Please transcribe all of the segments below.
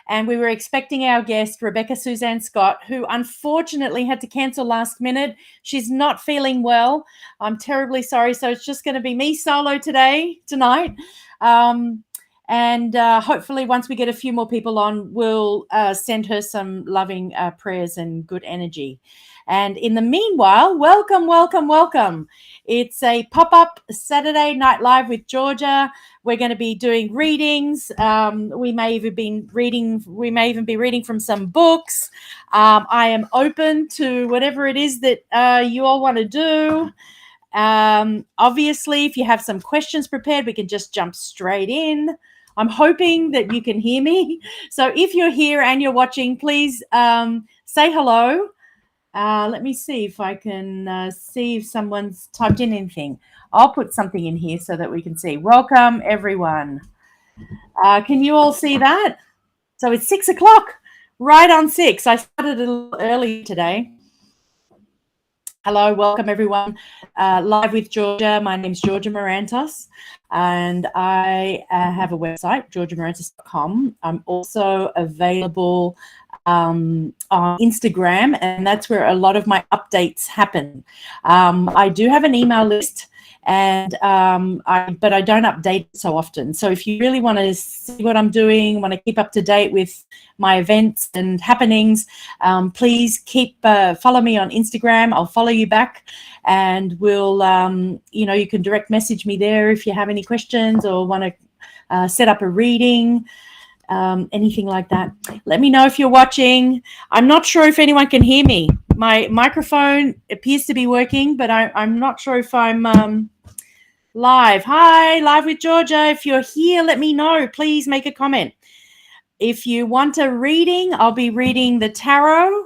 and we were expecting our guest, Rebecca Suzanne Scott, who unfortunately had to cancel last minute. She's not feeling well. I'm terribly sorry. So it's just going to be me solo tonight. And hopefully once we get a few more people on, we'll send her some loving prayers and good energy. And in the meanwhile, welcome. It's a pop-up Saturday Night Live with Georgia. We're going to be doing readings. We may even be reading from some books. I am open to whatever it is that you all want to do. Obviously, if you have some questions prepared, we can just jump straight in. I'm hoping that you can hear me. So if you're here and you're watching, please say hello. Let me see if I can see if someone's typed in anything. I'll put something in here so that we can see. Welcome, everyone. Can you all see that? So it's 6 o'clock, right on 6. I started a little early today. Hello, welcome, everyone. Live with Georgia. My name's Georgia Morantos, and I have a website, georgiamorantos.com. I'm also available on Instagram, and that's where a lot of my updates happen. I do have an email list, and but I don't update it so often. So if you really want to see what I'm doing, want to keep up to date with my events and happenings, please follow me on Instagram. I'll follow you back, and we'll you can direct message me there if you have any questions or want to set up a reading. Anything like that. Let me know if you're watching. I'm not sure if anyone can hear me. My microphone appears to be working, but I'm not sure if I'm live. Hi, Live with Georgia. If you're here, let me know. Please make a comment. If you want a reading, I'll be reading the tarot,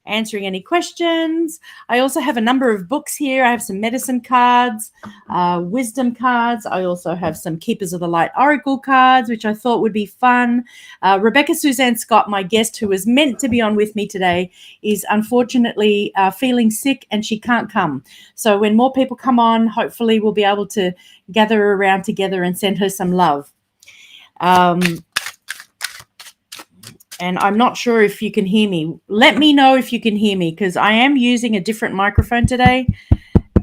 answering any questions. I also have a number of books here. I have some medicine cards, wisdom cards. I also have some Keepers of the Light Oracle cards, which I thought would be fun. Rebecca Suzanne Scott, my guest, who was meant to be on with me today, is unfortunately feeling sick and she can't come. So when more people come on, hopefully we'll be able to gather around together and send her some love. And I'm not sure if you can hear me. Let me know if you can hear me, because I am using a different microphone today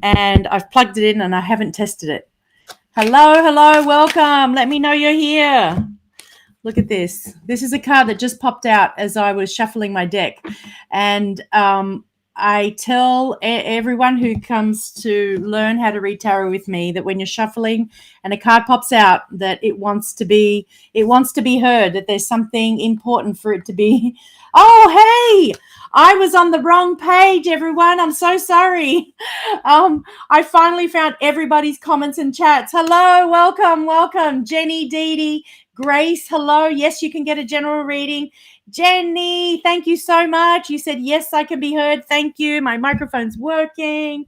and I've plugged it in and I haven't tested it. Hello, welcome. Let me know you're here. Look at this. This is a card that just popped out as I was shuffling my deck. And I tell everyone who comes to learn how to read tarot with me that when you're shuffling and a card pops out, that it wants to be heard, that there's something important for it to be. Oh, hey, I was on the wrong page, everyone. I'm so sorry. I finally found everybody's comments and chats. Hello, welcome. Jenny, Dee Dee, Grace, hello. Yes, you can get a general reading. Jenny, thank you so much. You said, yes, I can be heard. Thank you. My microphone's working.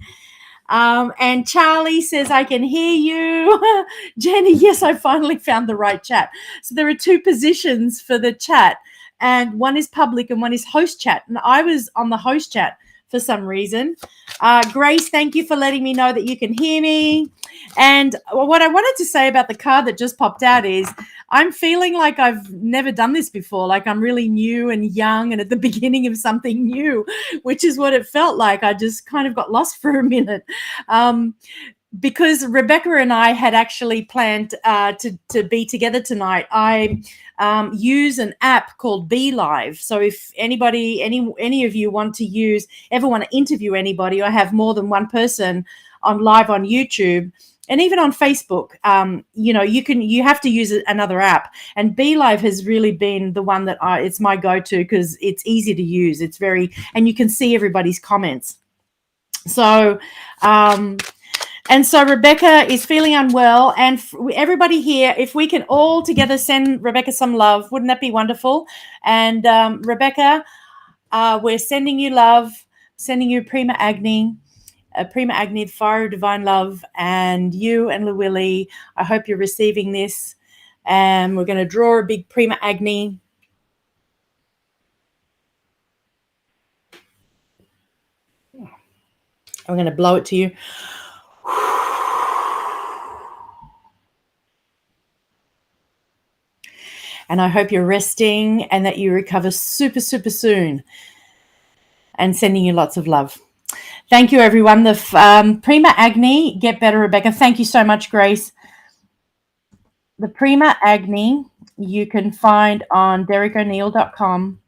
And Charlie says, I can hear you. Jenny, yes, I finally found the right chat. So there are two positions for the chat, and one is public and one is host chat. And I was on the host chat for some reason. Grace, thank you for letting me know that you can hear me. And what I wanted to say about the card that just popped out is I'm feeling like I've never done this before, like I'm really new and young and at the beginning of something new, which is what it felt like. I just kind of got lost for a minute. Because Rebecca and I had actually planned to be together tonight. I use an app called Be Live. So if anybody, any of you ever want to interview anybody or have more than one person on live on YouTube and even on Facebook, you have to use another app. And Be Live has really been the one that it's my go-to because it's easy to use. And you can see everybody's comments. So, and so Rebecca is feeling unwell, and everybody here, if we can all together send Rebecca some love, wouldn't that be wonderful? And Rebecca, we're sending you love, sending you Prima Agni, the fire of divine love, and you and Lewilly, I hope you're receiving this. And we're going to draw a big Prima Agni. I'm going to blow it to you. And I hope you're resting and that you recover super, super soon. And sending you lots of love. Thank you, everyone. The Prima Agni, Get Better, Rebecca. Thank you so much, Grace. The Prima Agni you can find on DerekO'Neill.com.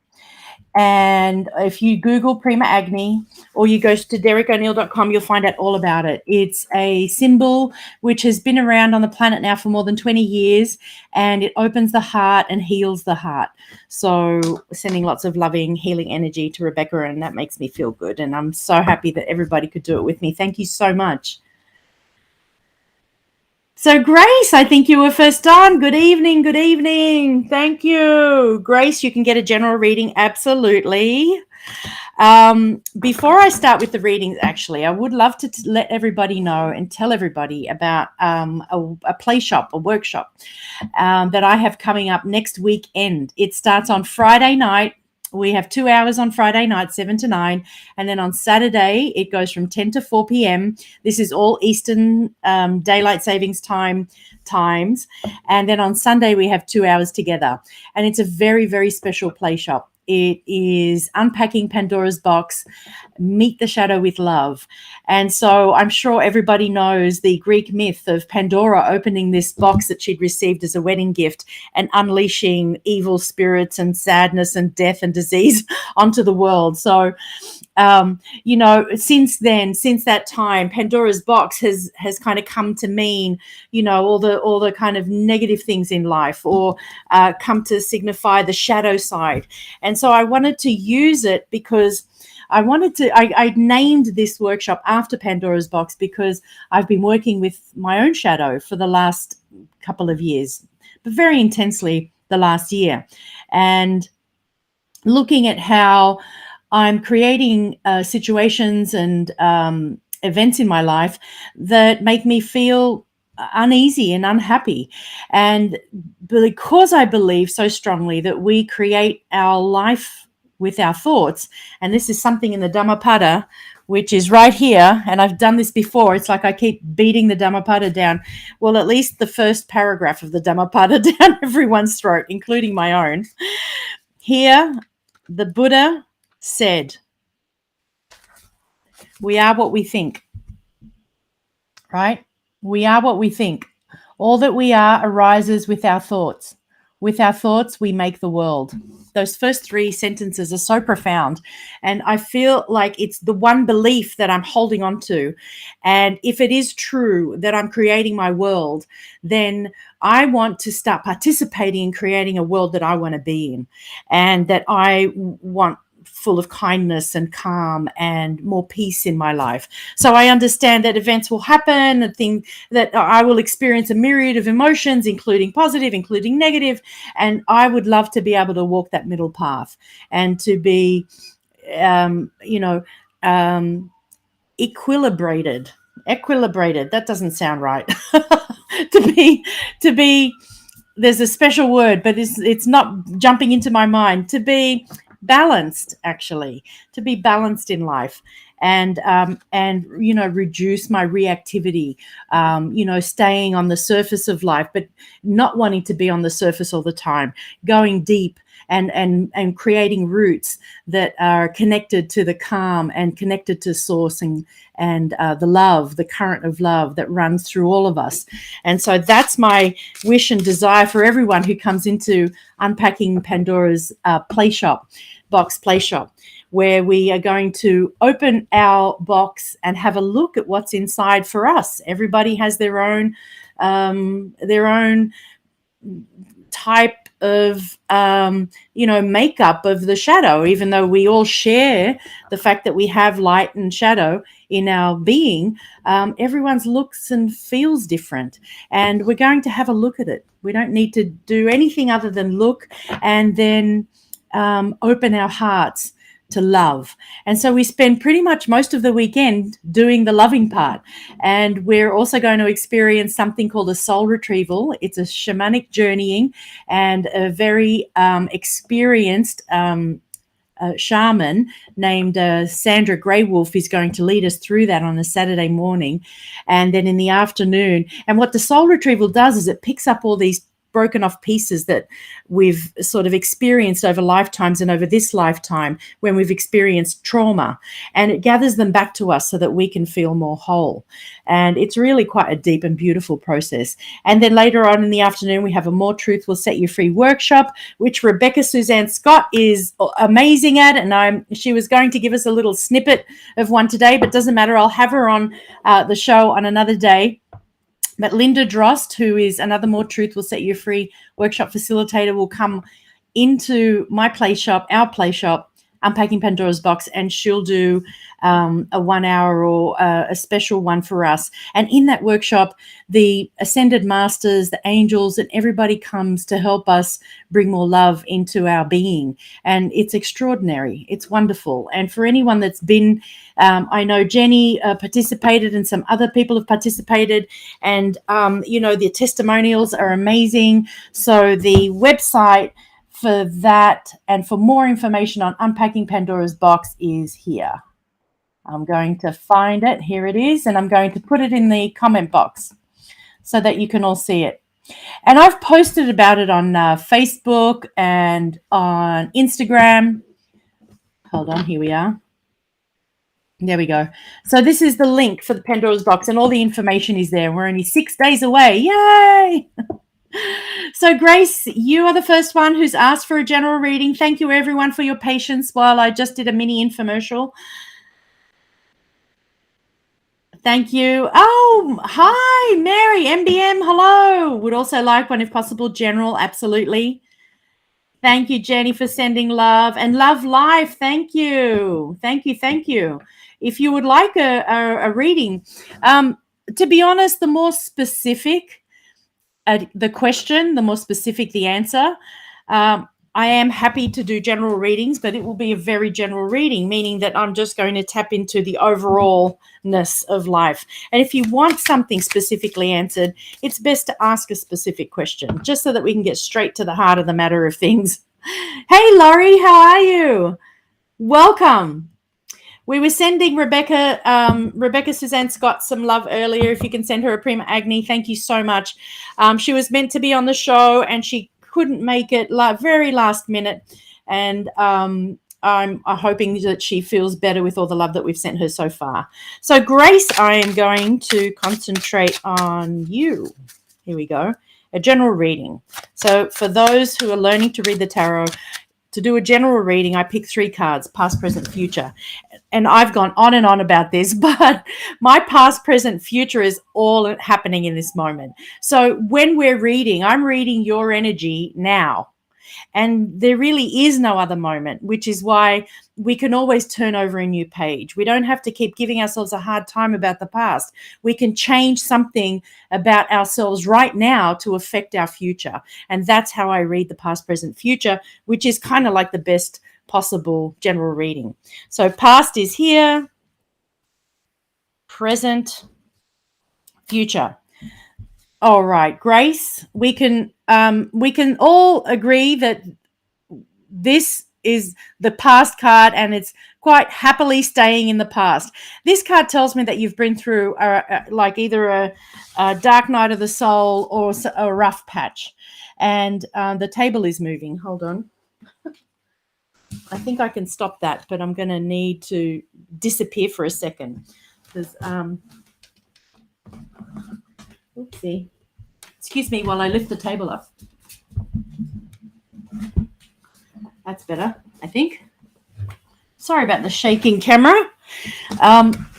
And if you Google Prima Agni or you go to DerekO'Neill.com, you'll find out all about it. It's a symbol which has been around on the planet now for more than 20 years, and it opens the heart and heals the heart. So sending lots of loving, healing energy to Rebecca, and that makes me feel good. And I'm so happy that everybody could do it with me. Thank you so much. So, Grace, I think you were first on. Good evening. Good evening. Thank you. Grace, you can get a general reading. Absolutely. Before I start with the readings, actually, I would love to let everybody know and tell everybody about a play shop, a workshop that I have coming up next weekend. It starts on Friday night. We have 2 hours on Friday night, 7 to 9. And then on Saturday, it goes from 10 to 4 p.m. This is all Eastern Daylight Savings times. And then on Sunday, we have 2 hours together. And it's a very, very special play shop. It is Unpacking Pandora's Box, Meet the Shadow with Love. And so I'm sure everybody knows the Greek myth of Pandora opening this box that she'd received as a wedding gift and unleashing evil spirits and sadness and death and disease onto the world. So, since that time, Pandora's box has kind of come to mean, all the kind of negative things in life, or come to signify the shadow side. And so I wanted to use it because I named this workshop after Pandora's box because I've been working with my own shadow for the last couple of years, but very intensely the last year, and looking at how I'm creating situations and events in my life that make me feel uneasy and unhappy. And because I believe so strongly that we create our life with our thoughts, and this is something in the Dhammapada, which is right here, and I've done this before. It's like I keep beating the Dhammapada down. Well, at least the first paragraph of the Dhammapada down everyone's throat, including my own. Here, the Buddha said, we are what we think, right? We are what we think. All that we are arises with our thoughts. With our thoughts, we make the world. Those first 3 sentences are so profound. And I feel like it's the one belief that I'm holding on to. And if it is true that I'm creating my world, then I want to start participating in creating a world that I want to be in, and that I want full of kindness and calm and more peace in my life. So I understand that events will happen, that I will experience a myriad of emotions, including positive, including negative, and I would love to be able to walk that middle path and to be, equilibrated. That doesn't sound right. to be. There's a special word, but it's not jumping into my mind. To be balanced, actually, to be balanced in life, and reduce my reactivity, staying on the surface of life, but not wanting to be on the surface all the time, going deep and creating roots that are connected to the calm and connected to source and the love, the current of love that runs through all of us. And so that's my wish and desire for everyone who comes into Unpacking Pandora's play shop, where we are going to open our box and have a look at what's inside for us. Everybody has their own type of makeup of the shadow, even though we all share the fact that we have light and shadow in our being. Everyone's looks and feels different, and we're going to have a look at it. We don't need to do anything other than look and then open our hearts to love. And so we spend pretty much most of the weekend doing the loving part. And we're also going to experience something called a soul retrieval. It's a shamanic journeying, and a very experienced shaman named Sandra Greywolf is going to lead us through that on a Saturday morning. And then in the afternoon, and what the soul retrieval does is it picks up all these broken off pieces that we've sort of experienced over lifetimes and over this lifetime when we've experienced trauma, and it gathers them back to us so that we can feel more whole. And it's really quite a deep and beautiful process. And then later on in the afternoon, we have a More Truth Will Set You Free workshop, which Rebecca Suzanne Scott is amazing at. And she was going to give us a little snippet of one today, but doesn't matter. I'll have her on the show on another day. But Linda Drost, who is another More Truth Will Set You Free workshop facilitator, will come into my play shop, our play shop, Unpacking Pandora's Box, and she'll do a 1 hour or a special one for us. And in that workshop, the Ascended Masters, the angels, and everybody comes to help us bring more love into our being. And it's extraordinary. It's wonderful. And for anyone that's been, I know Jenny participated and some other people have participated, and, the testimonials are amazing. So the website for that and for more information on Unpacking Pandora's Box is here. I'm going to find it. Here it is. And I'm going to put it in the comment box so that you can all see it. And I've posted about it on Facebook and on Instagram. Hold on. Here we are. There we go. So this is the link for the Pandora's Box, and all the information is there. We're only 6 days away. Yay! So Grace, you are the first one who's asked for a general reading. Thank you everyone for your patience while I just did a mini infomercial. Thank you. Oh, hi, Mary, MBM, hello. Would also like one if possible, general, absolutely. Thank you, Jenny, for sending love. And Love Life, thank you. Thank you. If you would like a reading, to be honest, the more specific the question, the more specific the answer. I am happy to do general readings, but it will be a very general reading, meaning that I'm just going to tap into the overallness of life. And if you want something specifically answered, it's best to ask a specific question, just so that we can get straight to the heart of the matter of things. Hey, Laurie, how are you? Welcome. We were sending Rebecca Suzanne Scott some love earlier. If you can send her a Prima Agni, thank you so much. She was meant to be on the show and she couldn't make it very last minute. And I'm hoping that she feels better with all the love that we've sent her so far. So Grace, I am going to concentrate on you. Here we go. A general reading. So for those who are learning to read the tarot, to do a general reading, I pick 3 cards, past, present, future. And I've gone on and on about this, but my past, present, future is all happening in this moment. So when we're reading, I'm reading your energy now. And there really is no other moment, which is why we can always turn over a new page. We don't have to keep giving ourselves a hard time about the past. We can change something about ourselves right now to affect our future. And that's how I read the past, present, future, which is kind of like the best possible general reading. So past is here, present, future. All right, Grace, we can all agree that this is the past card and it's quite happily staying in the past. This card tells me that you've been through like either a dark night of the soul or a rough patch. And the table is moving. Hold on. I think I can stop that, but I'm going to need to disappear for a second because oopsie. Excuse me while I lift the table up. That's better, I think. Sorry about the shaking camera.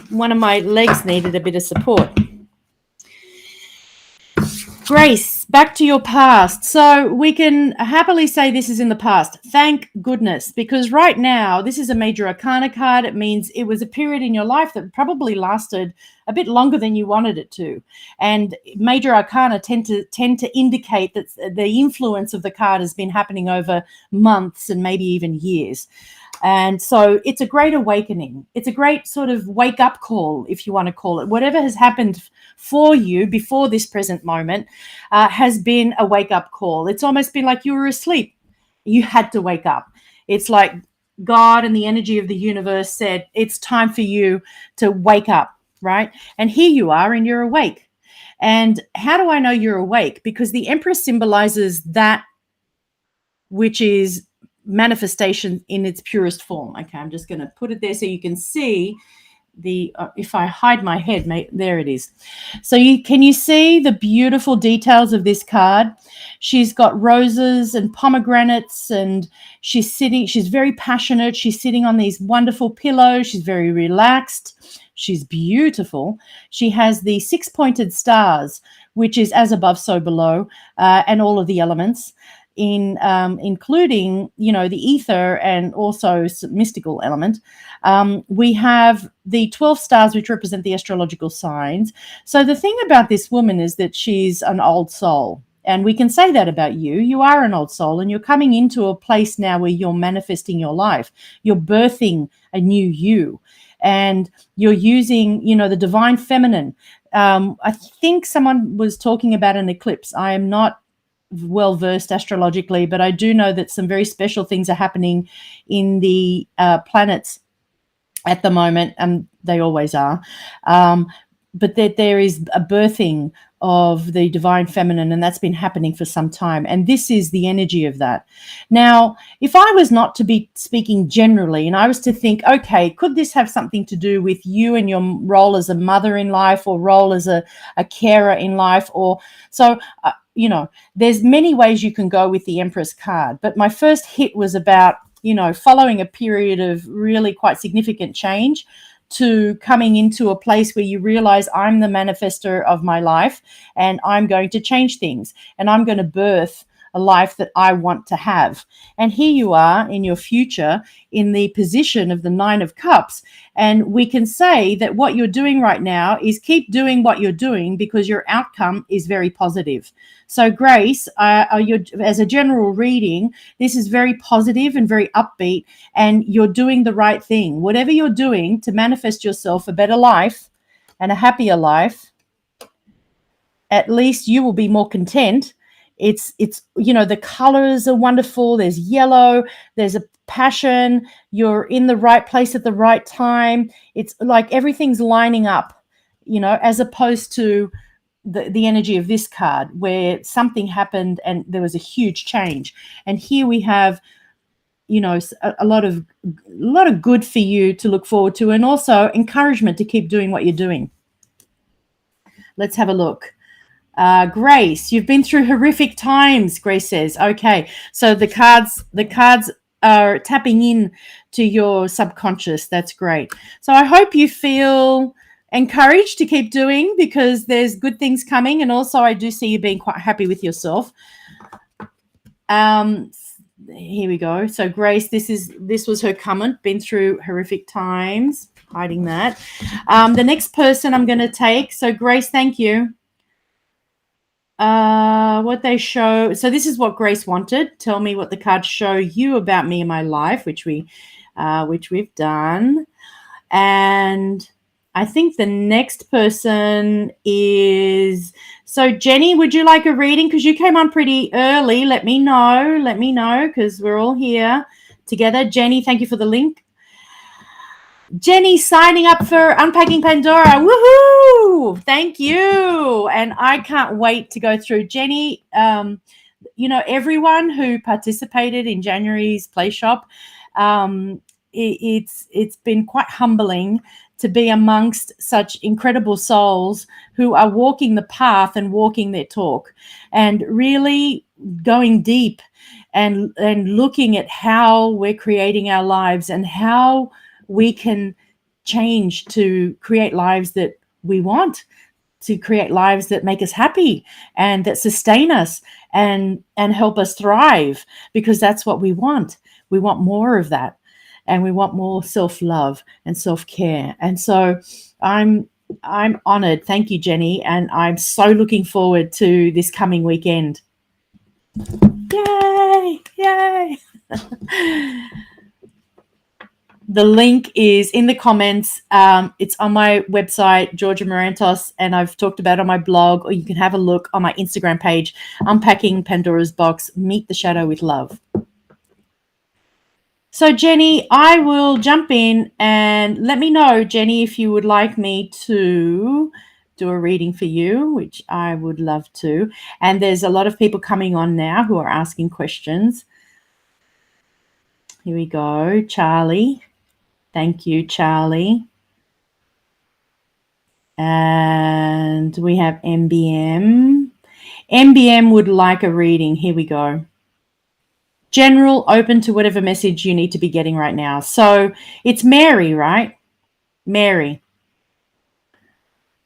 One of my legs needed a bit of support. Grace, back to your past. So we can happily say this is in the past. Thank goodness, because right now this is a major arcana card. It means it was a period in your life that probably lasted a bit longer than you wanted it to. And major arcana tend to indicate that the influence of the card has been happening over months and maybe even years. And so it's a great awakening. It's a great sort of wake up call, if you want to call it. Whatever has happened for you before this present moment has been a wake up call. It's almost been like you were asleep. You had to wake up. It's like God and the energy of the universe said, it's time for you to wake up, right? And here you are and you're awake. And how do I know you're awake? Because the Empress symbolizes that which is manifestation in its purest form. Okay, I'm just going to put it there so you can see the if I hide my head, there it is. So can you see the beautiful details of this card? She's got roses and pomegranates, and she's very passionate. She's sitting on these wonderful pillows. She's very relaxed. She's beautiful. She has the 6-pointed stars, which is as above, so below, and all of the elements, including, the ether and also some mystical element. We have the 12 stars, which represent the astrological signs. So the thing about this woman is that she's an old soul. And we can say that about you. You are an old soul, and you're coming into a place now where you're manifesting your life. You're birthing a new you, and you're using, the divine feminine. I think someone was talking about an eclipse. I am not well versed astrologically, but I do know that some very special things are happening in the planets at the moment, and they always are. But that there is a birthing of the divine feminine, and that's been happening for some time. And this is the energy of that. Now, if I was not to be speaking generally, and I was to think, okay, could this have something to do with you and your role as a mother in life, or role as a carer in life, or so, there's many ways you can go with the Empress card. But my first hit was about, following a period of really quite significant change, to coming into a place where you realize I'm the manifester of my life, and I'm going to change things, and I'm going to birth a life that I want to have. And here you are in your future in the position of the 9 of Cups. And we can say that what you're doing right now is keep doing what you're doing, because your outcome is very positive. So Grace, as a general reading, this is very positive and very upbeat, and you're doing the right thing. Whatever you're doing to manifest yourself a better life and a happier life, at least you will be more content. It's the colors are wonderful. There's yellow, there's a passion, you're in the right place at the right time. It's like everything's lining up, as opposed to the energy of this card, where something happened and there was a huge change. And here we have, a lot of good for you to look forward to, and also encouragement to keep doing what you're doing. Let's have a look. Grace, you've been through horrific times, Grace says. Okay, so the cards are tapping in to your subconscious. That's great. So I hope you feel encouraged to keep doing, because there's good things coming. And also I do see you being quite happy with yourself. Here we go. So Grace, this was her comment, been through horrific times, hiding that. The next person I'm going to take. So Grace, thank you. What they show. So this is what Grace wanted. Tell me what the cards show you about me and my life, which we've done. And I think the next person is, so Jenny, would you like a reading? Because you came on pretty early. Let me know, because we're all here together. Jenny, thank you for the link. Jenny signing up for Unpacking Pandora. Woohoo! Thank you. And I can't wait to go through. Jenny, everyone who participated in January's playshop, it's been quite humbling to be amongst such incredible souls who are walking the path and walking their talk, and really going deep and looking at how we're creating our lives, and how we can change to create lives that we want, to create lives that make us happy and that sustain us and help us thrive, because that's what we want. We want more of that, and we want more self-love and self-care. And so I'm honored. Thank you, Jenny. And I'm so looking forward to this coming weekend. Yay! The link is in the comments. It's on my website, Georgia Morantos, and I've talked about it on my blog, or you can have a look on my Instagram page, Unpacking Pandora's Box, Meet the Shadow with Love. So, Jenny, I will jump in, and let me know, Jenny, if you would like me to do a reading for you, which I would love to. And there's a lot of people coming on now who are asking questions. Here we go. Charlie. Thank you, Charlie. And we have MBM. MBM would like a reading. Here we go. General, open to whatever message you need to be getting right now. So it's Mary, right? Mary.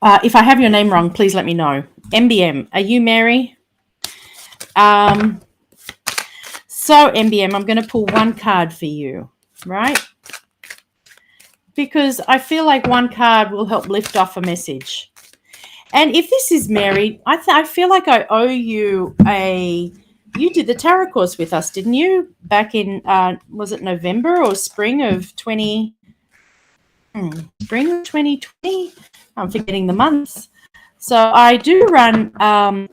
If I have your name wrong, please let me know. MBM, are you Mary? So MBM, I'm going to pull one card for you, right? Because I feel like one card will help lift off a message. And if this is Mary, I feel like I owe you you did the tarot course with us, didn't you? Back in, was it November or spring of 2020? I'm forgetting the months. So I do run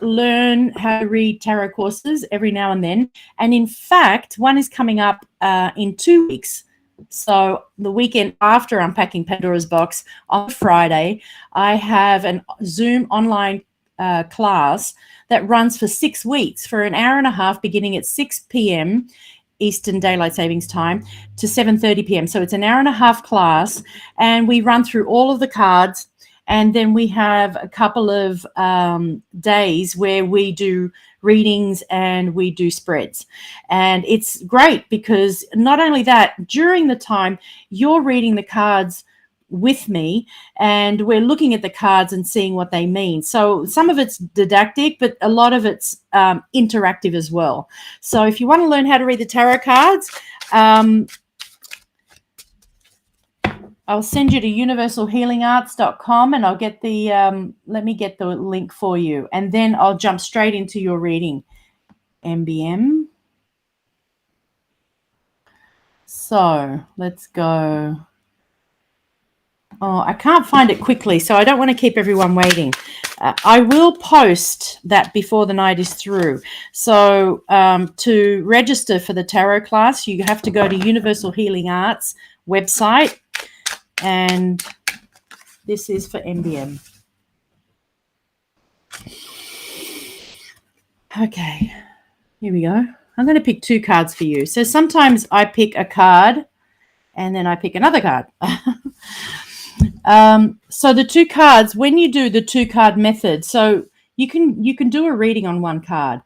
learn how to read tarot courses every now and then. And in fact, one is coming up in 2 weeks. So the weekend after Unpacking Pandora's Box on Friday, I have a Zoom online class that runs for 6 weeks for an hour and a half, beginning at 6 p.m. Eastern Daylight Savings Time to 7:30 p.m. So it's an hour and a half class, and we run through all of the cards. And then we have a couple of days where we do readings and we do spreads. And it's great because not only that, during the time you're reading the cards with me and we're looking at the cards and seeing what they mean. So some of it's didactic, but a lot of it's interactive as well. So if you want to learn how to read the tarot cards, I'll send you to universalhealingarts.com and I'll get the, let me get the link for you. And then I'll jump straight into your reading, MBM. So let's go. Oh, I can't find it quickly, so I don't want to keep everyone waiting. I will post that before the night is through. So to register for the tarot class, you have to go to Universal Healing Arts website. And this is for MBM. Okay, here we go. I'm going to pick 2 cards for you. So sometimes I pick a card and then I pick another card. So the 2 cards, when you do the 2-card method, so you can do a reading on 1 card.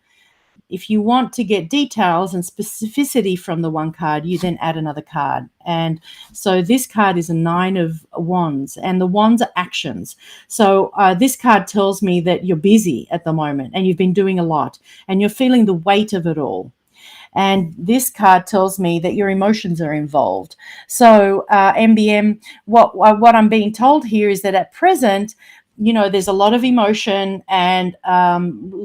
If you want to get details and specificity from the 1 card, you then add another card. And so this card is a 9 of Wands, and the Wands are actions. So this card tells me that you're busy at the moment and you've been doing a lot and you're feeling the weight of it all. And this card tells me that your emotions are involved. So MBM, what I'm being told here is that at present, you know, there's a lot of emotion and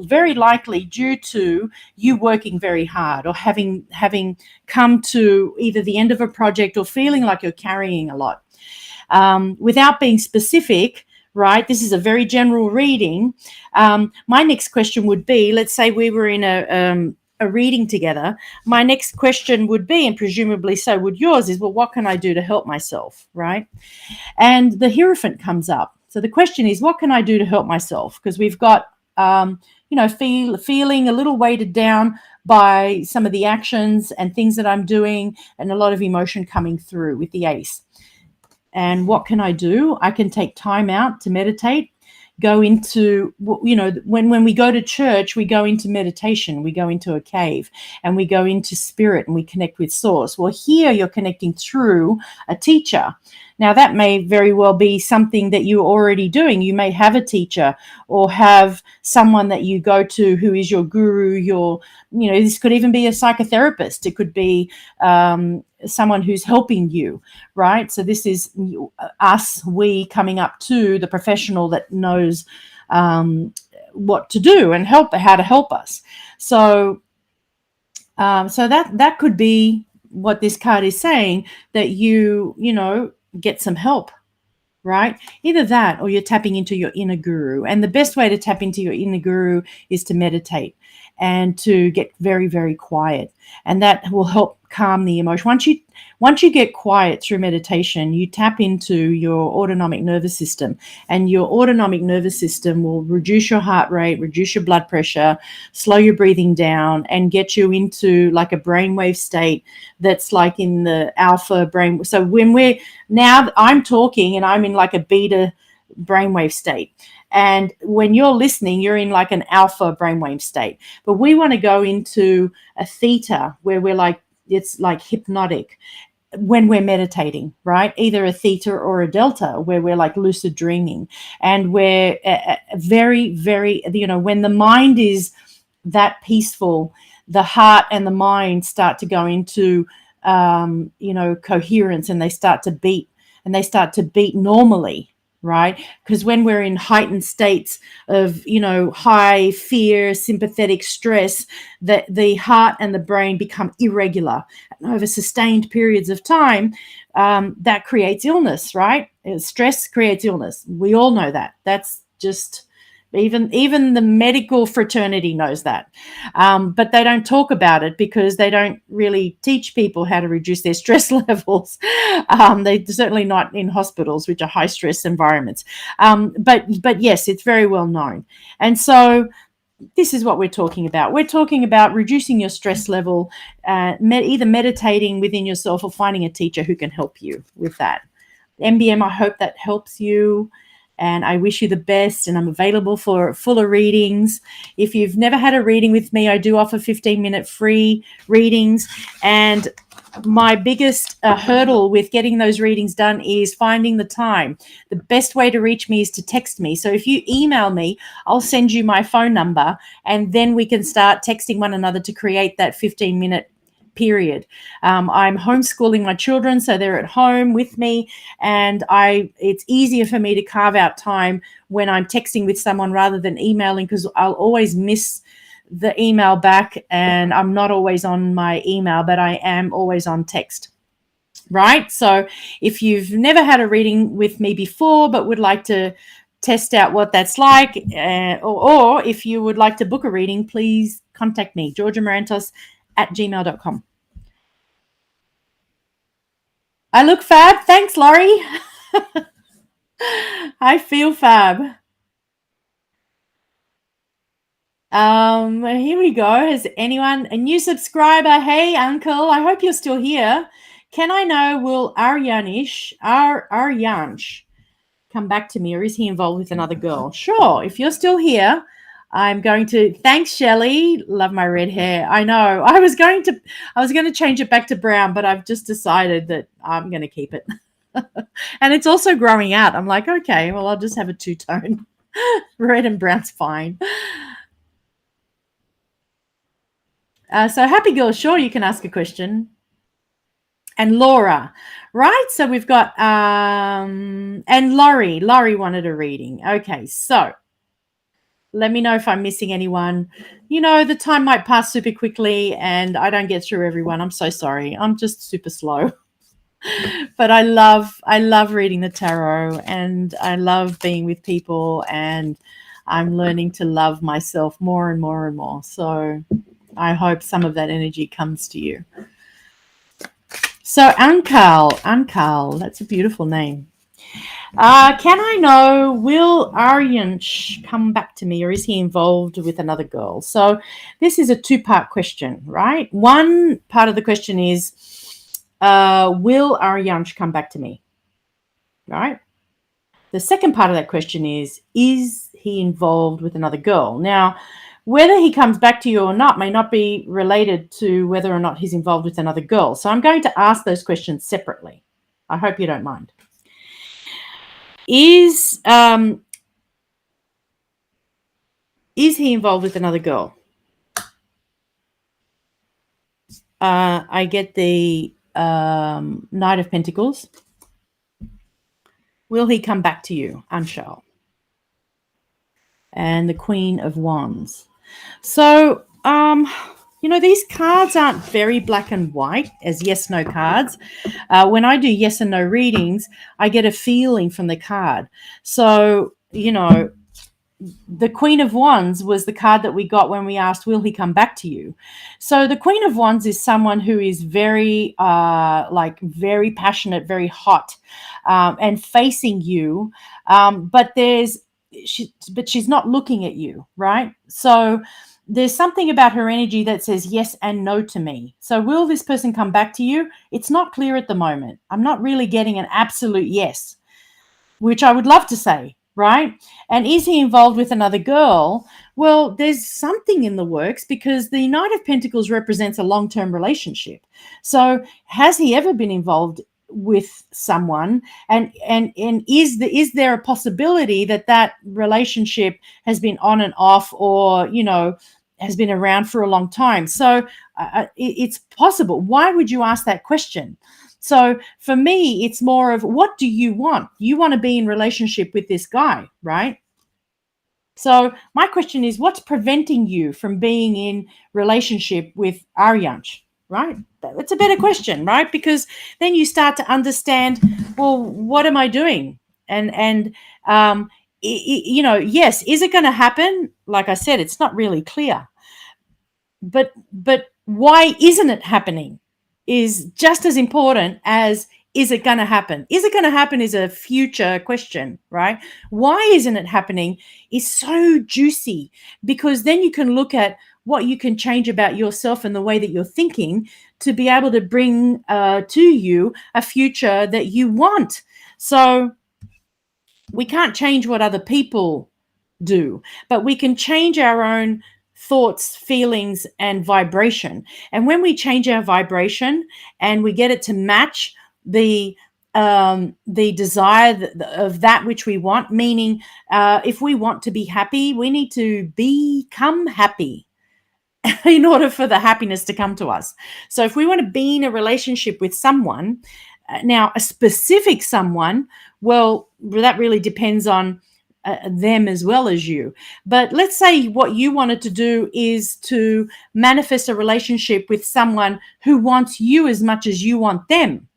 very likely due to you working very hard or having come to either the end of a project or feeling like you're carrying a lot. Without being specific, right, this is a very general reading. My next question would be, let's say we were in a reading together. My next question would be, and presumably so would yours, is, well, what can I do to help myself, right? And the Hierophant comes up. So the question is, what can I do to help myself? Because we've got, you know, feeling a little weighted down by some of the actions and things that I'm doing, and a lot of emotion coming through with the Ace. And what can I do? I can take time out to meditate, go into, you know, when we go to church, we go into meditation, we go into a cave and we go into spirit and we connect with source. Well, here you're connecting through a teacher. Now, that may very well be something that you're already doing. You may have a teacher or have someone that you go to who is your guru, you know, this could even be a psychotherapist. It could be someone who's helping you, right? So this is we coming up to the professional that knows what to do and how to help us. So, so that could be what this card is saying, that you know, get some help, right? Either that or you're tapping into your inner guru. And the best way to tap into your inner guru is to meditate and to get very, very quiet. And that will help calm the emotion. Once you get quiet through meditation, you tap into your autonomic nervous system, and your autonomic nervous system will reduce your heart rate, reduce your blood pressure, slow your breathing down, and get you into like a brainwave state that's like in the alpha brain. So now I'm talking and I'm in like a beta brainwave state. And when you're listening, you're in like an alpha brainwave state. But we want to go into a theta where we're like, it's like hypnotic when we're meditating, right? Either a theta or a delta where we're like lucid dreaming. And we're very, very, when the mind is that peaceful, the heart and the mind start to go into, coherence, and they start to beat normally, right? Because when we're in heightened states of, high fear, sympathetic stress, the heart and the brain become irregular. And over sustained periods of time, that creates illness, right? Stress creates illness. We all know that. That's just... Even the medical fraternity knows that, but they don't talk about it because they don't really teach people how to reduce their stress levels. They're certainly not in hospitals, which are high stress environments. But yes, it's very well known. And so this is what we're talking about. We're talking about reducing your stress level, either meditating within yourself or finding a teacher who can help you with that. MBM, I hope that helps you. And I wish you the best, and I'm available for fuller readings. If you've never had a reading with me, I do offer 15-minute free readings. And my biggest hurdle with getting those readings done is finding the time. The best way to reach me is to text me. So if you email me, I'll send you my phone number, and then we can start texting one another to create that 15-minute period. I'm homeschooling my children, so they're at home with me, and it's easier for me to carve out time when I'm texting with someone rather than emailing, because I'll always miss the email back, and I'm not always on my email, but I am always on text. Right? So if you've never had a reading with me before but would like to test out what that's like, or if you would like to book a reading, please contact me, georgiamarantos@gmail.com. I look fab. Thanks, Laurie. I feel fab. Here we go. Has anyone, a new subscriber? Hey, Uncle. I hope you're still here. Can I know, will Aryansh come back to me, or is he involved with another girl? Sure. If you're still here, I'm going to... Thanks, Shelley. Love my red hair. I know. I was going to change it back to brown, but I've just decided that I'm going to keep it. And it's also growing out. I'm like, okay, well, I'll just have a two-tone. Red and brown's fine. So Happy Girl, sure, you can ask a question. And Laura, right? So we've got, and Laurie wanted a reading. Okay, so let me know if I'm missing anyone. The time might pass super quickly and I don't get through everyone. I'm so sorry. I'm just super slow. But I love reading the tarot, and I love being with people, and I'm learning to love myself more and more and more. So I hope some of that energy comes to you. So Ankal, that's a beautiful name. Can I know, will Aryansh come back to me, or is he involved with another girl? So this is a two-part question, right? One part of the question is, will Aryansh come back to me, right? The second part of that question is he involved with another girl? Now, whether he comes back to you or not may not be related to whether or not he's involved with another girl. So I'm going to ask those questions separately. I hope you don't mind. Is he involved with another girl? I get the Knight of Pentacles. Will he come back to you, Anshal? And the Queen of Wands. So, these cards aren't very black and white as yes-no cards. When I do yes and no readings, I get a feeling from the card. So, the Queen of Wands was the card that we got when we asked, will he come back to you? So the Queen of Wands is someone who is very, very passionate, very hot, and facing you. But she's not looking at you, right? So there's something about her energy that says yes and no to me. So will this person come back to you? It's not clear at the moment. I'm not really getting an absolute yes, which I would love to say, right? And is he involved with another girl? Well, there's something in the works because the Knight of Pentacles represents a long-term relationship. So has he ever been involved with someone? And is there a possibility that that relationship has been on and off, or has been around for a long time? So it's possible. Why would you ask that question? So for me, it's more of, what do you want? You want to be in relationship with this guy, right? So my question is, what's preventing you from being in relationship with Aryansh, right? That's a better question, right? Because then you start to understand, well, what am I doing? And yes, is it going to happen? Like I said, it's not really clear. But why isn't it happening is just as important as, is it going to happen? Is it going to happen is a future question, right? Why isn't it happening is so juicy, because then you can look at what you can change about yourself and the way that you're thinking to be able to bring to you a future that you want. So we can't change what other people do, but we can change our own thoughts, feelings, and vibration. And when we change our vibration and we get it to match the desire of that which we want, meaning if we want to be happy, we need to become happy in order for the happiness to come to us. So if we want to be in a relationship with someone, now a specific someone, well, that really depends on them as well as you. But let's say what you wanted to do is to manifest a relationship with someone who wants you as much as you want them,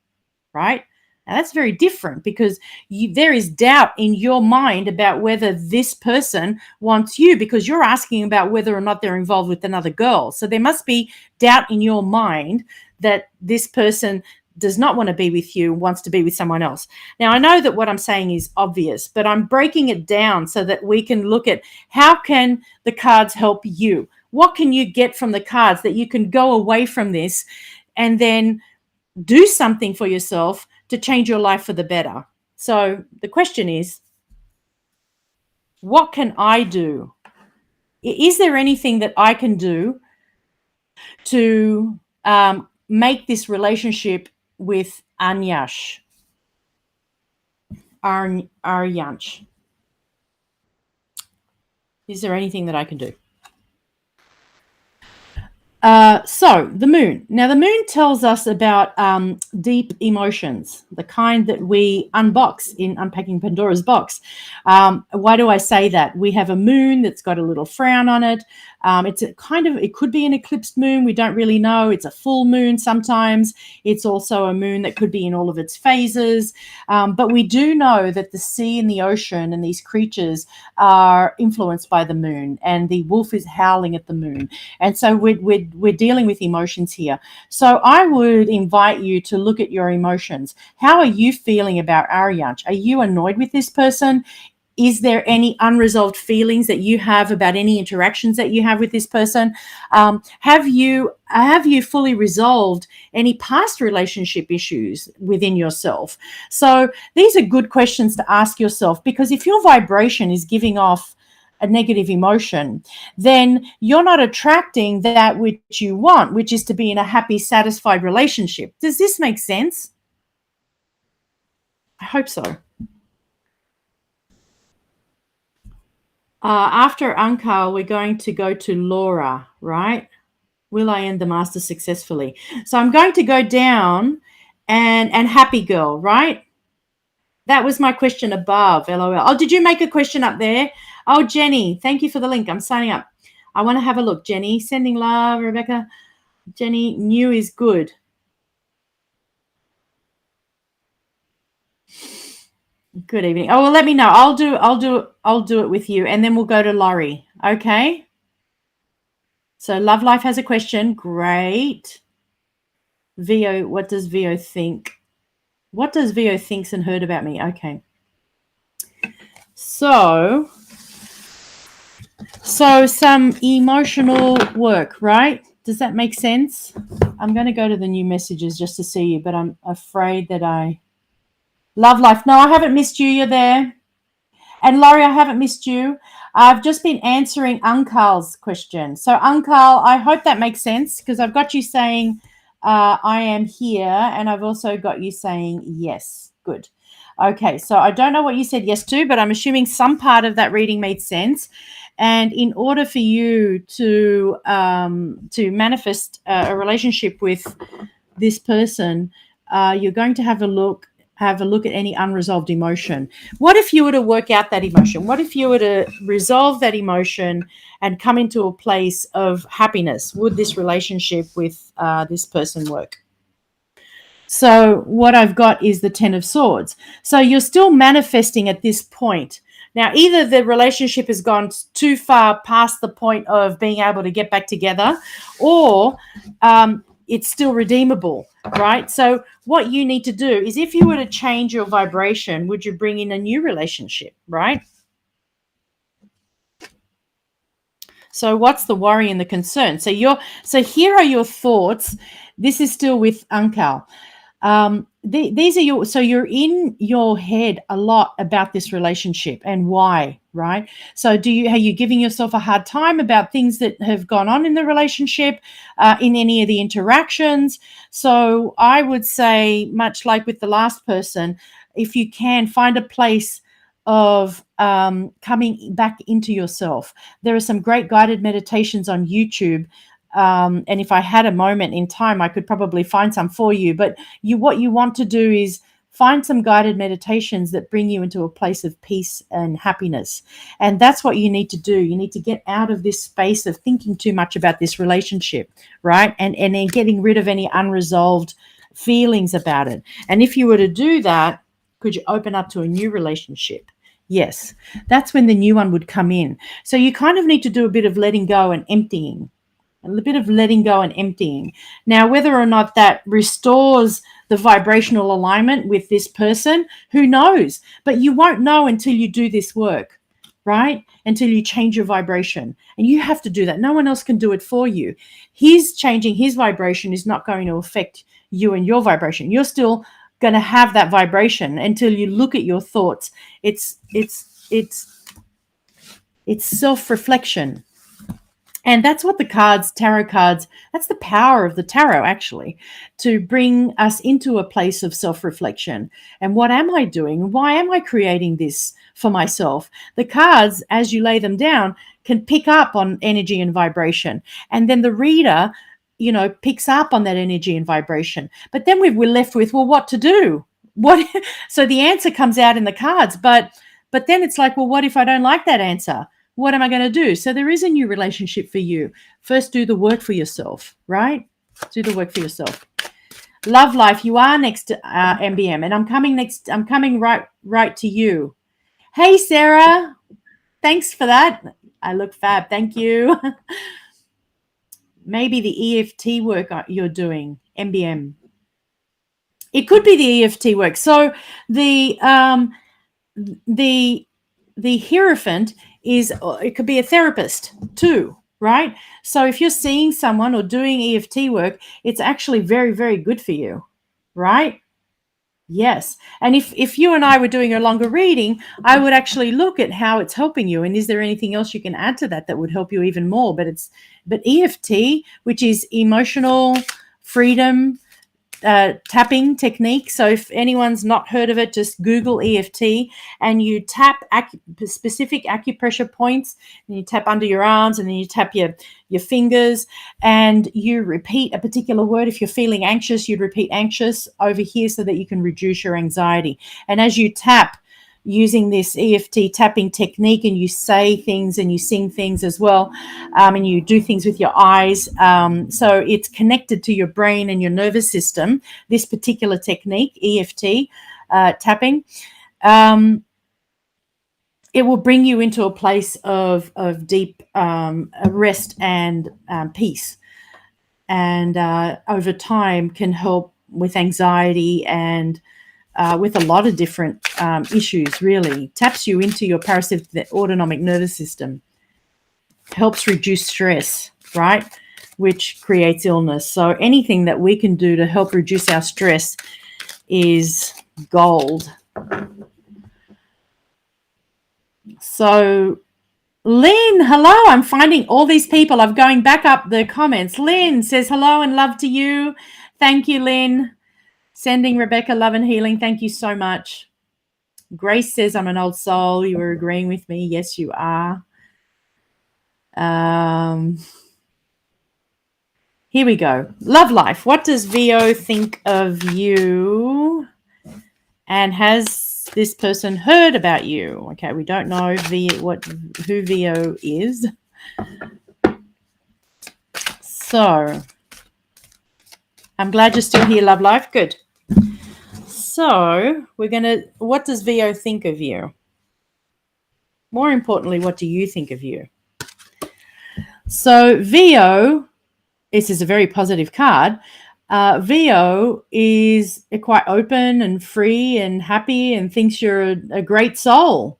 right? Now that's very different, because there is doubt in your mind about whether this person wants you, because you're asking about whether or not they're involved with another girl. So there must be doubt in your mind that this person does not want to be with you, wants to be with someone else. Now, I know that what I'm saying is obvious, but I'm breaking it down so that we can look at, how can the cards help you? What can you get from the cards that you can go away from this and then do something for yourself to change your life for the better? So the question is, what can I do? Is there anything that I can do to make this relationship with Aryansh? Is there anything that I can do? So the moon. Now, the moon tells us about deep emotions, the kind that we unbox in Unpacking Pandora's box. Why do I say that? We have a moon that's got a little frown on it. It could be an eclipsed moon. We don't really know. It's a full moon sometimes. It's also a moon that could be in all of its phases. But we do know that the sea and the ocean and these creatures are influenced by the moon, and the wolf is howling at the moon. And so we're dealing with emotions here. So I would invite you to look at your emotions. How are you feeling about Aryansh? Are you annoyed with this person? Is there any unresolved feelings that you have about any interactions that you have with this person? Have you fully resolved any past relationship issues within yourself? So these are good questions to ask yourself, because if your vibration is giving off a negative emotion, then you're not attracting that which you want, which is to be in a happy, satisfied relationship. Does this make sense? I hope so. After Ankar, we're going to go to Laura, right? Will I end the master successfully? So I'm going to go down and happy girl, right? That was my question above, LOL. Oh, did you make a question up there? Oh, Jenny, thank you for the link. I'm signing up. I want to have a look. Jenny, sending love, Rebecca. Jenny, new is good. Good evening. Oh, well, let me know. I'll do it with you, and then we'll go to Laurie. Okay. So Love Life has a question. Great. VO, what does VO think? What does VO thinks and heard about me? Okay. So some emotional work, right? Does that make sense? I'm going to go to the new messages just to see you, but I'm afraid that Love Life. No, I haven't missed you. You're there. And Laurie, I haven't missed you. I've just been answering Uncal's question. So, Uncal, I hope that makes sense because I've got you saying, I am here, and I've also got you saying yes. Good. Okay, so I don't know what you said yes to, but I'm assuming some part of that reading made sense. And in order for you to manifest a relationship with this person, you're going to have a look at any unresolved emotion. What if you were to work out that emotion? What if you were to resolve that emotion and come into a place of happiness? Would this relationship with this person work? So what I've got is the 10 of Swords. So you're still manifesting at this point. Now, either the relationship has gone too far past the point of being able to get back together, or it's still redeemable, right? So what you need to do is, if you were to change your vibration, would you bring in a new relationship, right? So what's the worry and the concern? So here are your thoughts. This is still with Uncal. These are so you're in your head a lot about this relationship and why, right? So are you giving yourself a hard time about things that have gone on in the relationship, in any of the interactions? So I would say, much like with the last person, if you can find a place of coming back into yourself. There are some great guided meditations on YouTube. And if I had a moment in time, I could probably find some for you. But what you want to do is find some guided meditations that bring you into a place of peace and happiness. And that's what you need to do. You need to get out of this space of thinking too much about this relationship, right? And then getting rid of any unresolved feelings about it. And if you were to do that, could you open up to a new relationship? Yes, that's when the new one would come in. So you kind of need to do a bit of letting go and emptying. A little bit of letting go and emptying. Now, whether or not that restores the vibrational alignment with this person, who knows? But you won't know until you do this work, right? Until you change your vibration. And you have to do that. No one else can do it for you. His changing his vibration is not going to affect you and your vibration. You're still going to have that vibration until you look at your thoughts. It's self-reflection. And that's what tarot cards, that's the power of the tarot, actually, to bring us into a place of self-reflection. And what am I doing? Why am I creating this for myself? The cards, as you lay them down, can pick up on energy and vibration. And then the reader, picks up on that energy and vibration. But then we're left with, well, what to do? So the answer comes out in the cards, but then it's like, well, what if I don't like that answer? What am I going to do? So there is a new relationship for you. First, do the work for yourself, right? Do the work for yourself. Love Life, you are next to MBM, and I'm coming right to you. Hey, Sarah. Thanks for that. I look fab. Thank you. Maybe the EFT work you're doing, MBM. It could be the EFT work. So the Hierophant it could be a therapist too, right? So if you're seeing someone or doing EFT work, it's actually very, very good for you, right? Yes. And if you and I were doing a longer reading, I would actually look at how it's helping you, and is there anything else you can add to that would help you even more? But EFT, which is emotional freedom tapping technique. So if anyone's not heard of it, just Google EFT, and you tap specific acupressure points, and you tap under your arms, and then you tap your fingers, and you repeat a particular word. If you're feeling anxious, you'd repeat anxious over here so that you can reduce your anxiety. And as you tap using this EFT tapping technique, and you say things and you sing things as well, and you do things with your eyes, so it's connected to your brain and your nervous system, this particular technique, EFT tapping. it will bring you into a place of deep rest and peace. And over time can help with anxiety and with a lot of different issues, really. Taps you into your parasympathetic autonomic nervous system. Helps reduce stress, right? Which creates illness. So anything that we can do to help reduce our stress is gold. So Lynn, hello. I'm finding all these people. I'm going back up the comments. Lynn says hello and love to you. Thank you, Lynn. Sending Rebecca love and healing. Thank you so much. Grace says I'm an old soul. You were agreeing with me. Yes, you are. Here we go. Love life. What does VO think of you? And has this person heard about you? Okay, we don't know who VO is. So I'm glad you're still here, love life. Good. So what does VO think of you? More importantly, what do you think of you? So VO, this is a very positive card. VO is quite open and free and happy and thinks you're a great soul.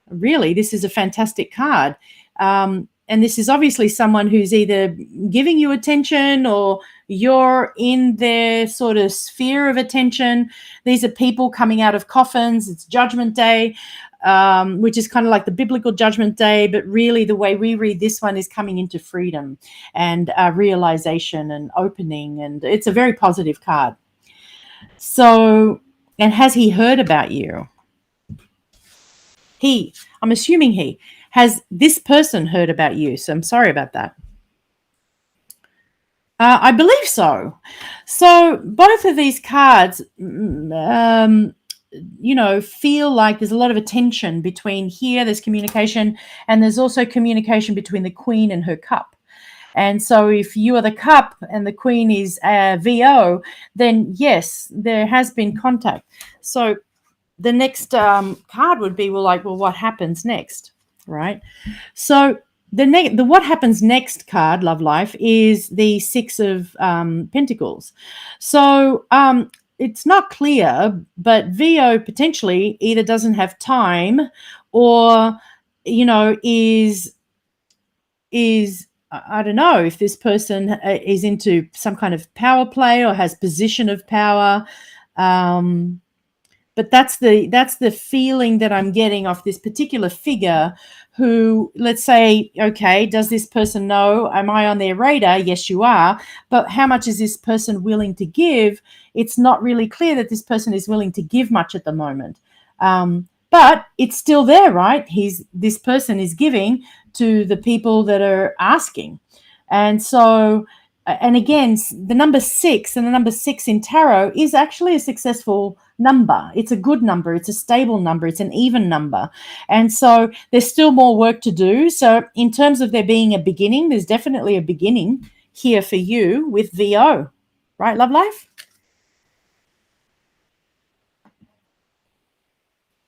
Really, this is a fantastic card. And this is obviously someone who's either giving you attention or you're in their sort of sphere of attention. These are people coming out of coffins. It's Judgment Day, which is kind of like the biblical Judgment Day. But really the way we read this one is coming into freedom and realization and opening. And it's a very positive card. So, and has he heard about you? I'm assuming has this person heard about you? So I'm sorry about that. I believe so. So both of these cards, feel like there's a lot of attention between here. There's communication, and there's also communication between the Queen and her cup. And so if you are the cup and the Queen is VO, then yes, there has been contact. So the next card would be, what happens next, right? So the what happens next card, love life, is the Six of Pentacles. So it's not clear, but VO potentially either doesn't have time or, is I don't know if this person is into some kind of power play or has position of power. But that's the feeling that I'm getting off this particular figure who, let's say, okay, does this person know? Am I on their radar? Yes, you are. But how much is this person willing to give? It's not really clear that this person is willing to give much at the moment. But it's still there, right? This person is giving to the people that are asking. And so, and again, the number 6 and the number 6 in tarot is actually a successful number. It's a good number. It's a stable number. It's an even number. And so there's still more work to do. So in terms of there being a beginning, there's definitely a beginning here for you with VO. Right, love life?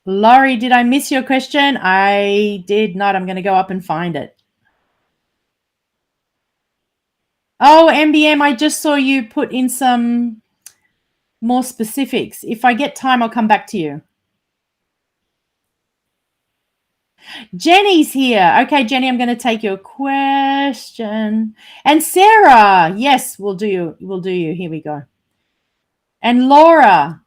Laurie, did I miss your question? I did not. I'm going to go up and find it. Oh, MBM, I just saw you put in some more specifics. If I get time, I'll come back to you. Jenny's here. Okay, Jenny, I'm going to take your question. And Sarah, yes, we'll do you. Here we go. And Laura,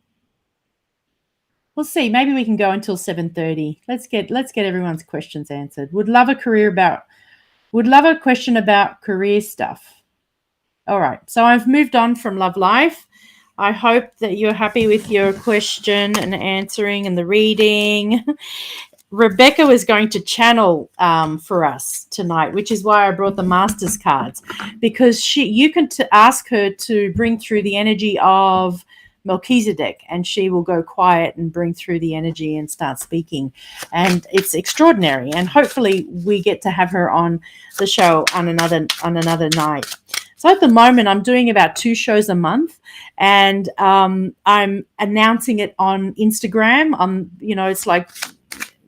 we'll see. Maybe we can go until 7:30. Let's get everyone's questions answered. Would love a question about career stuff. All right. So I've moved on from love life. I hope that you're happy with your question and answering and the reading. Rebecca was going to channel for us tonight, which is why I brought the Masters cards, because you can ask her to bring through the energy of Melchizedek, and she will go quiet and bring through the energy and start speaking. And it's extraordinary. And hopefully we get to have her on the show on another night. So at the moment, I'm doing about 2 shows a month, and I'm announcing it on Instagram. It's like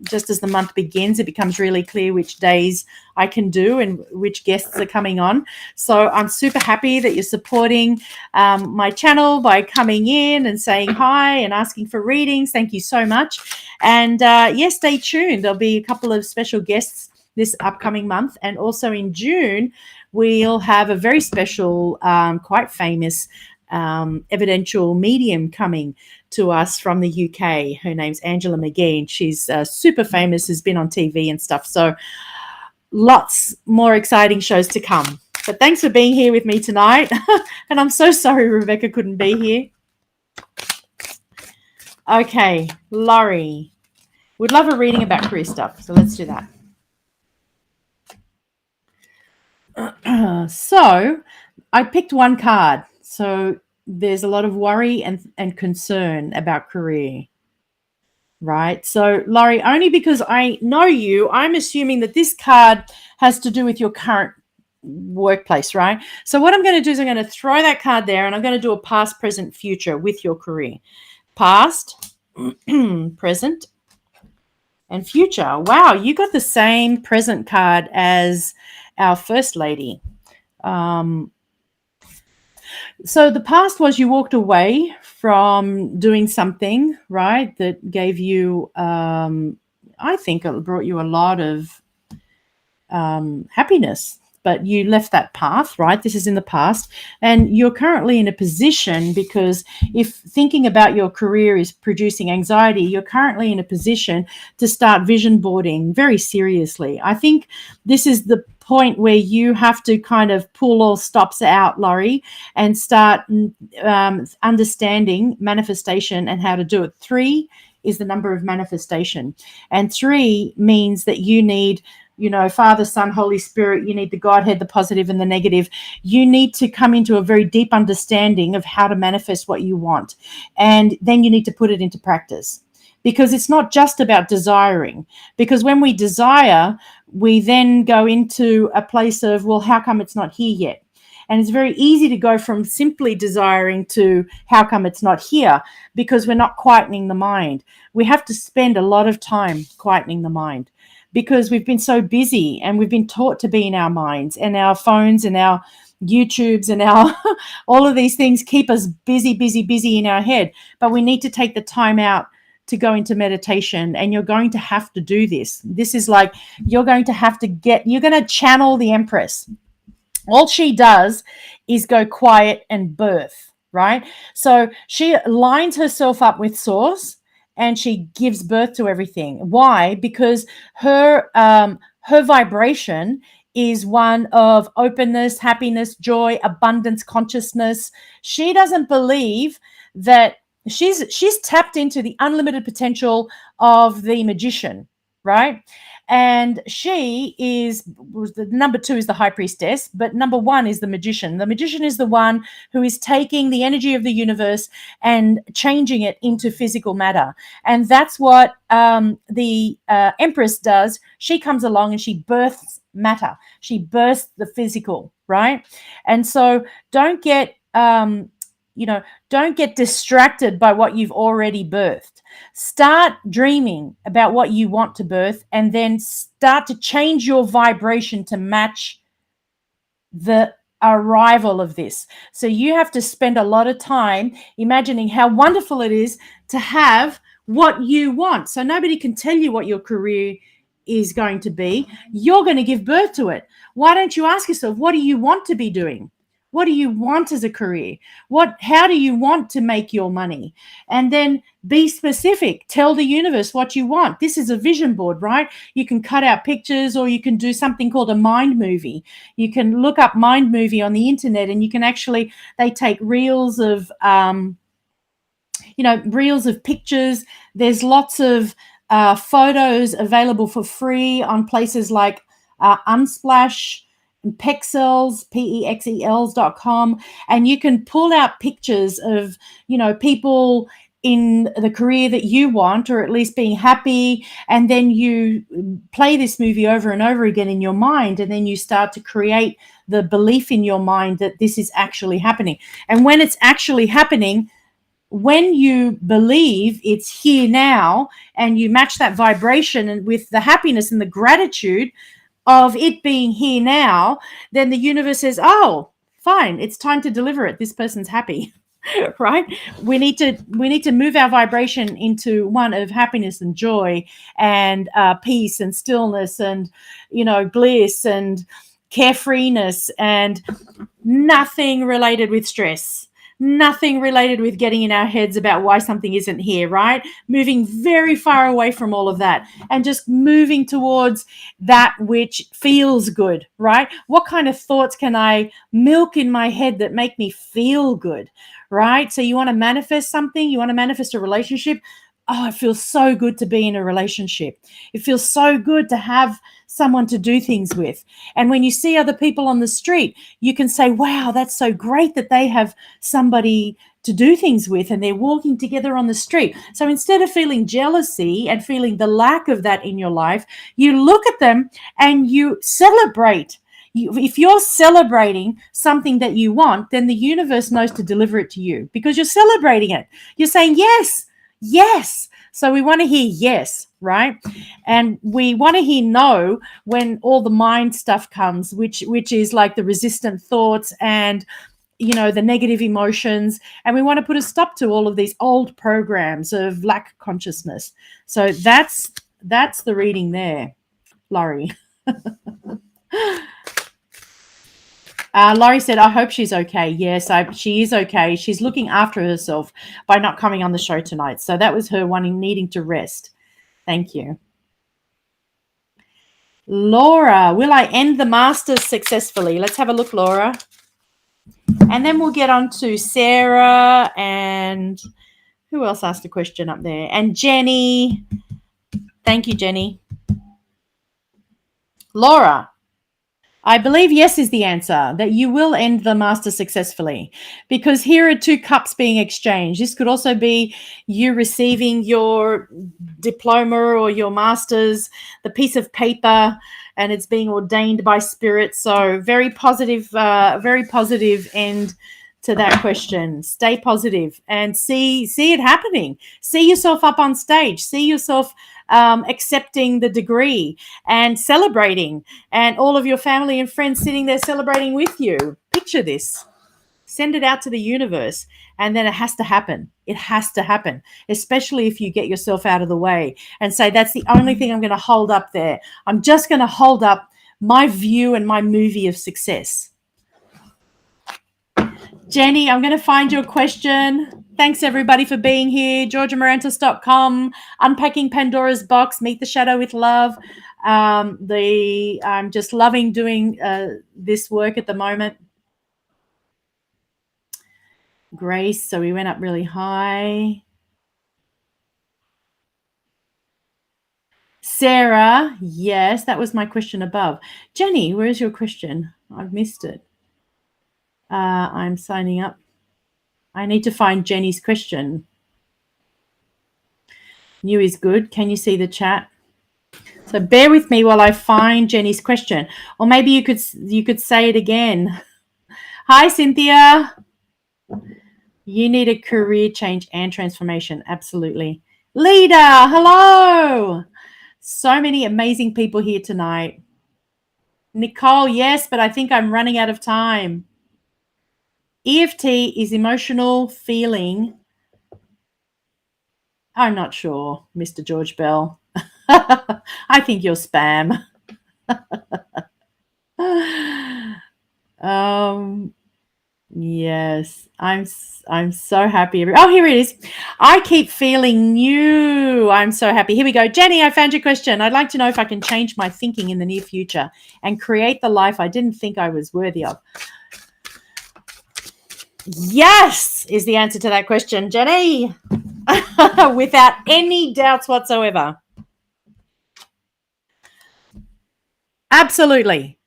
just as the month begins, it becomes really clear which days I can do and which guests are coming on. So I'm super happy that you're supporting my channel by coming in and saying hi and asking for readings. Thank you so much. And yes, stay tuned. There'll be a couple of special guests this upcoming month. And also in June, we'll have a very special, quite famous evidential medium coming to us from the UK. Her name's Angela McGee, and she's super famous, has been on TV and stuff. So lots more exciting shows to come. But thanks for being here with me tonight. And I'm so sorry Rebecca couldn't be here. Okay, Laurie. We'd love a reading about career stuff, so let's do that. So I picked one card. So there's a lot of worry and concern about career, right? So Laurie, only because I know you, I'm assuming that this card has to do with your current workplace, right? So what I'm going to do is I'm going to throw that card there, and I'm going to do a past, present, future with your career. Past, present, and future. Wow, you got the same present card as our first lady. So the past was you walked away from doing something, right, that gave you, I think it brought you a lot of happiness, but you left that path, right? This is in the past. And you're currently in a position, because if thinking about your career is producing anxiety, you're currently in a position to start vision boarding very seriously. I think this is the point where you have to kind of pull all stops out, Laurie, and start understanding manifestation and how to do it. 3 is the number of manifestation. And 3 means that you need, Father, Son, Holy Spirit, you need the Godhead, the positive and the negative. You need to come into a very deep understanding of how to manifest what you want. And then you need to put it into practice, because it's not just about desiring. Because when we desire, we then go into a place of, well, how come it's not here yet? And it's very easy to go from simply desiring to how come it's not here, because we're not quietening the mind. We have to spend a lot of time quietening the mind, because we've been so busy and we've been taught to be in our minds, and our phones and our YouTubes and our all of these things keep us busy in our head. But we need to take the time out to go into meditation, and you're going to have to do this. This is like, you're going to channel the Empress. All she does is go quiet and birth, right? So she lines herself up with Source, and she gives birth to everything. Why? Because her vibration is one of openness, happiness, joy, abundance, consciousness. She doesn't believe that she's tapped into the unlimited potential of the magician, right? And she was the number 2 is the high priestess, but number 1 is the magician. The magician is the one who is taking the energy of the universe and changing it into physical matter. And that's what the Empress does. She comes along and she births matter. She births the physical, right? And so don't get distracted by what you've already birthed. Start dreaming about what you want to birth, and then start to change your vibration to match the arrival of this. So you have to spend a lot of time imagining how wonderful it is to have what you want. So nobody can tell you what your career is going to be. You're going to give birth to it. Why don't you ask yourself, what do you want to be doing? What do you want as a career? How do you want to make your money? And then be specific. Tell the universe what you want. This is a vision board, right? You can cut out pictures, or you can do something called a mind movie. You can look up mind movie on the internet, and you can they take reels of, reels of pixels. There's lots of photos available for free on places like Unsplash, Pexels, Pexels.com, and you can pull out pictures of, people in the career that you want, or at least being happy, and then you play this movie over and over again in your mind, and then you start to create the belief in your mind that this is actually happening. And when it's actually happening, when you believe it's here now, and you match that vibration and with the happiness and the gratitude of it being here now, then the universe says, oh, fine, it's time to deliver it. This person's happy. Right? We need to move our vibration into one of happiness and joy and peace and stillness and, bliss and carefreeness, and nothing related with stress, nothing related with getting in our heads about why something isn't here, right? Moving very far away from all of that and just moving towards that which feels good, right? What kind of thoughts can I milk in my head that make me feel good, right? So you want to manifest something, you want to manifest a relationship. Oh, it feels so good to be in a relationship. It feels so good to have someone to do things with. And when you see other people on the street, you can say, wow, that's so great that they have somebody to do things with and they're walking together on the street. So instead of feeling jealousy and feeling the lack of that in your life, you look at them and you celebrate. If you're celebrating something that you want, then the universe knows to deliver it to you because you're celebrating it. You're saying, yes, yes. So we want to hear yes, right? And we want to hear no when all the mind stuff comes, which is like the resistant thoughts and the negative emotions. And we want to put a stop to all of these old programs of lack consciousness. So that's the reading there, Laurie. Laurie said, I hope she's okay. Yes, she is okay. She's looking after herself by not coming on the show tonight. So that was her needing to rest. Thank you. Laura, will I end the Masters successfully? Let's have a look, Laura. And then we'll get on to Sarah and who else asked a question up there? And Jenny. Thank you, Jenny. Laura. I believe yes is the answer, that you will end the master successfully, because here are two cups being exchanged. This could also be you receiving your diploma or your master's, the piece of paper, and it's being ordained by spirit. So very positive end to that question. Stay positive and see it happening. See yourself up on stage. See yourself accepting the degree and celebrating, and all of your family and friends sitting there celebrating with you. Picture this. Send it out to the universe, and then it has to happen. It has to happen, especially if you get yourself out of the way and say, that's the only thing I'm going to hold up there. I'm just going to hold up my view and my movie of success. Jenny, I'm going to find your question. Thanks, everybody, for being here. GeorgiaMarantis.com, Unpacking Pandora's Box, Meet the Shadow with Love. I'm just loving doing this work at the moment. Grace, so we went up really high. Sarah, yes, that was my question above. Jenny, where's your question? I've missed it. I'm signing up. I need to find Jenny's question. New is good. Can you see the chat? So bear with me while I find Jenny's question, or maybe you could say it again. Hi, Cynthia. You need a career change and transformation. Absolutely. Leader, hello. So many amazing people here tonight. Nicole, yes, but I think I'm running out of time. EFT is emotional feeling. I'm not sure, Mr. George Bell. I think you're spam. Yes, I'm so happy. Oh, here it is. I keep feeling new. I'm so happy. Here we go. Jenny, I found your question. I'd like to know if I can change my thinking in the near future and create the life I didn't think I was worthy of. Yes, is the answer to that question, Jenny. Without any doubts whatsoever. Absolutely.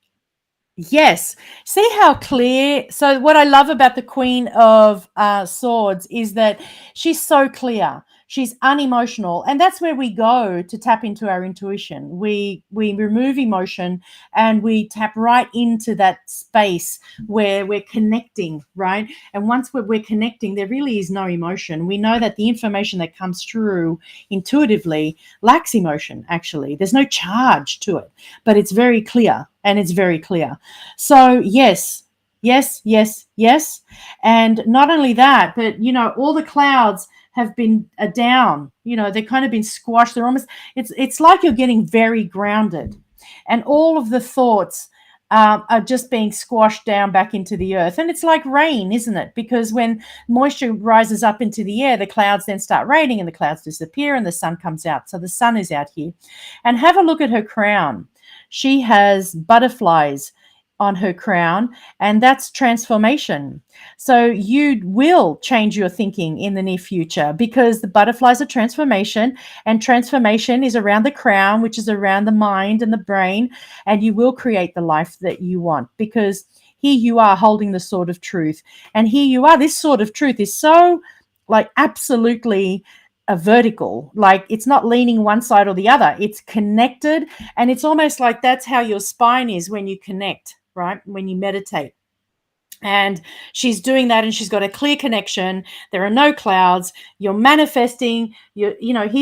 Yes. See how clear. So, what I love about the Queen of Swords is that she's so clear. She's unemotional, and that's where we go to tap into our intuition. We remove emotion and we tap right into that space where we're connecting, right? And once we're connecting, there really is no emotion. We know that the information that comes through intuitively lacks emotion. Actually, there's no charge to it, but it's very clear, and it's very clear. So, yes, yes, yes, yes. And not only that, but, all the clouds have been down, they've kind of been squashed. They're almost, it's like you're getting very grounded. And all of the thoughts are just being squashed down back into the earth. And it's like rain, isn't it? Because when moisture rises up into the air, the clouds then start raining and the clouds disappear and the sun comes out. So the sun is out here. And have a look at her crown. She has butterflies on her crown, and that's transformation. So you will change your thinking in the near future because the butterflies are transformation, and transformation is around the crown, which is around the mind and the brain, and you will create the life that you want because here you are holding the sword of truth. And here you are, this sword of truth is so like absolutely a vertical, like it's not leaning one side or the other, it's connected. And it's almost like that's how your spine is when you connect, right? When you meditate. And she's doing that, and she's got a clear connection. There are no clouds. You're manifesting. Here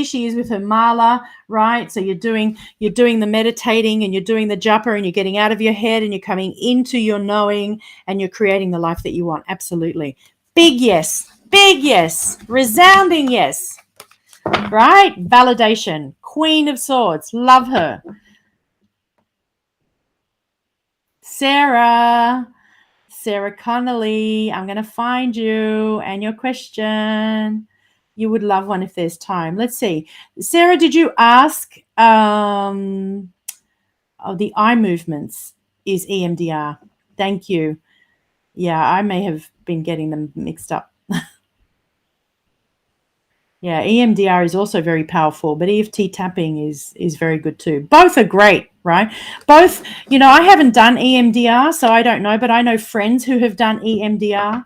she is with her mala, right? So you're doing the meditating, and you're doing the japa, and you're getting out of your head, and you're coming into your knowing, and you're creating the life that you want. Absolutely. Big yes. Big yes. Resounding yes. Right? Validation. Queen of Swords. Love her. Sarah Connolly, I'm going to find you and your question. You would love one if there's time. Let's see. Sarah, did you ask the eye movements is EMDR? Thank you. Yeah, I may have been getting them mixed up. Yeah, EMDR is also very powerful, but EFT tapping is very good too. Both are great, right? Both, I haven't done EMDR, so I don't know, but I know friends who have done EMDR,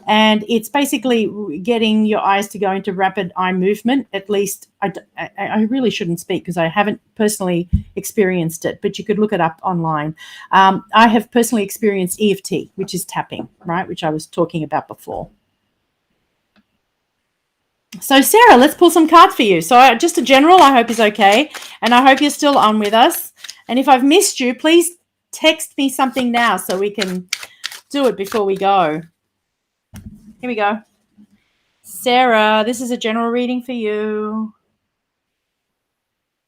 and it's basically getting your eyes to go into rapid eye movement. At least I really shouldn't speak because I haven't personally experienced it, but you could look it up online. I have personally experienced EFT, which is tapping, right, which I was talking about before. So, Sarah, let's pull some cards for you. So, just a general, I hope is okay. And I hope you're still on with us. And if I've missed you, please text me something now so we can do it before we go. Here we go. Sarah, this is a general reading for you.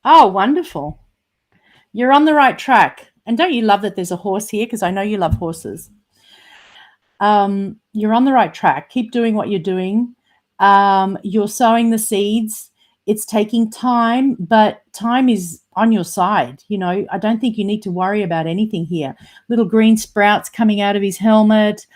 Oh, wonderful. You're on the right track. And don't you love that there's a horse here? Because I know you love horses. You're on the right track. Keep doing what you're doing. You're sowing the seeds. It's taking time, but time is on your side. I don't think you need to worry about anything here. Little green sprouts coming out of his helmet.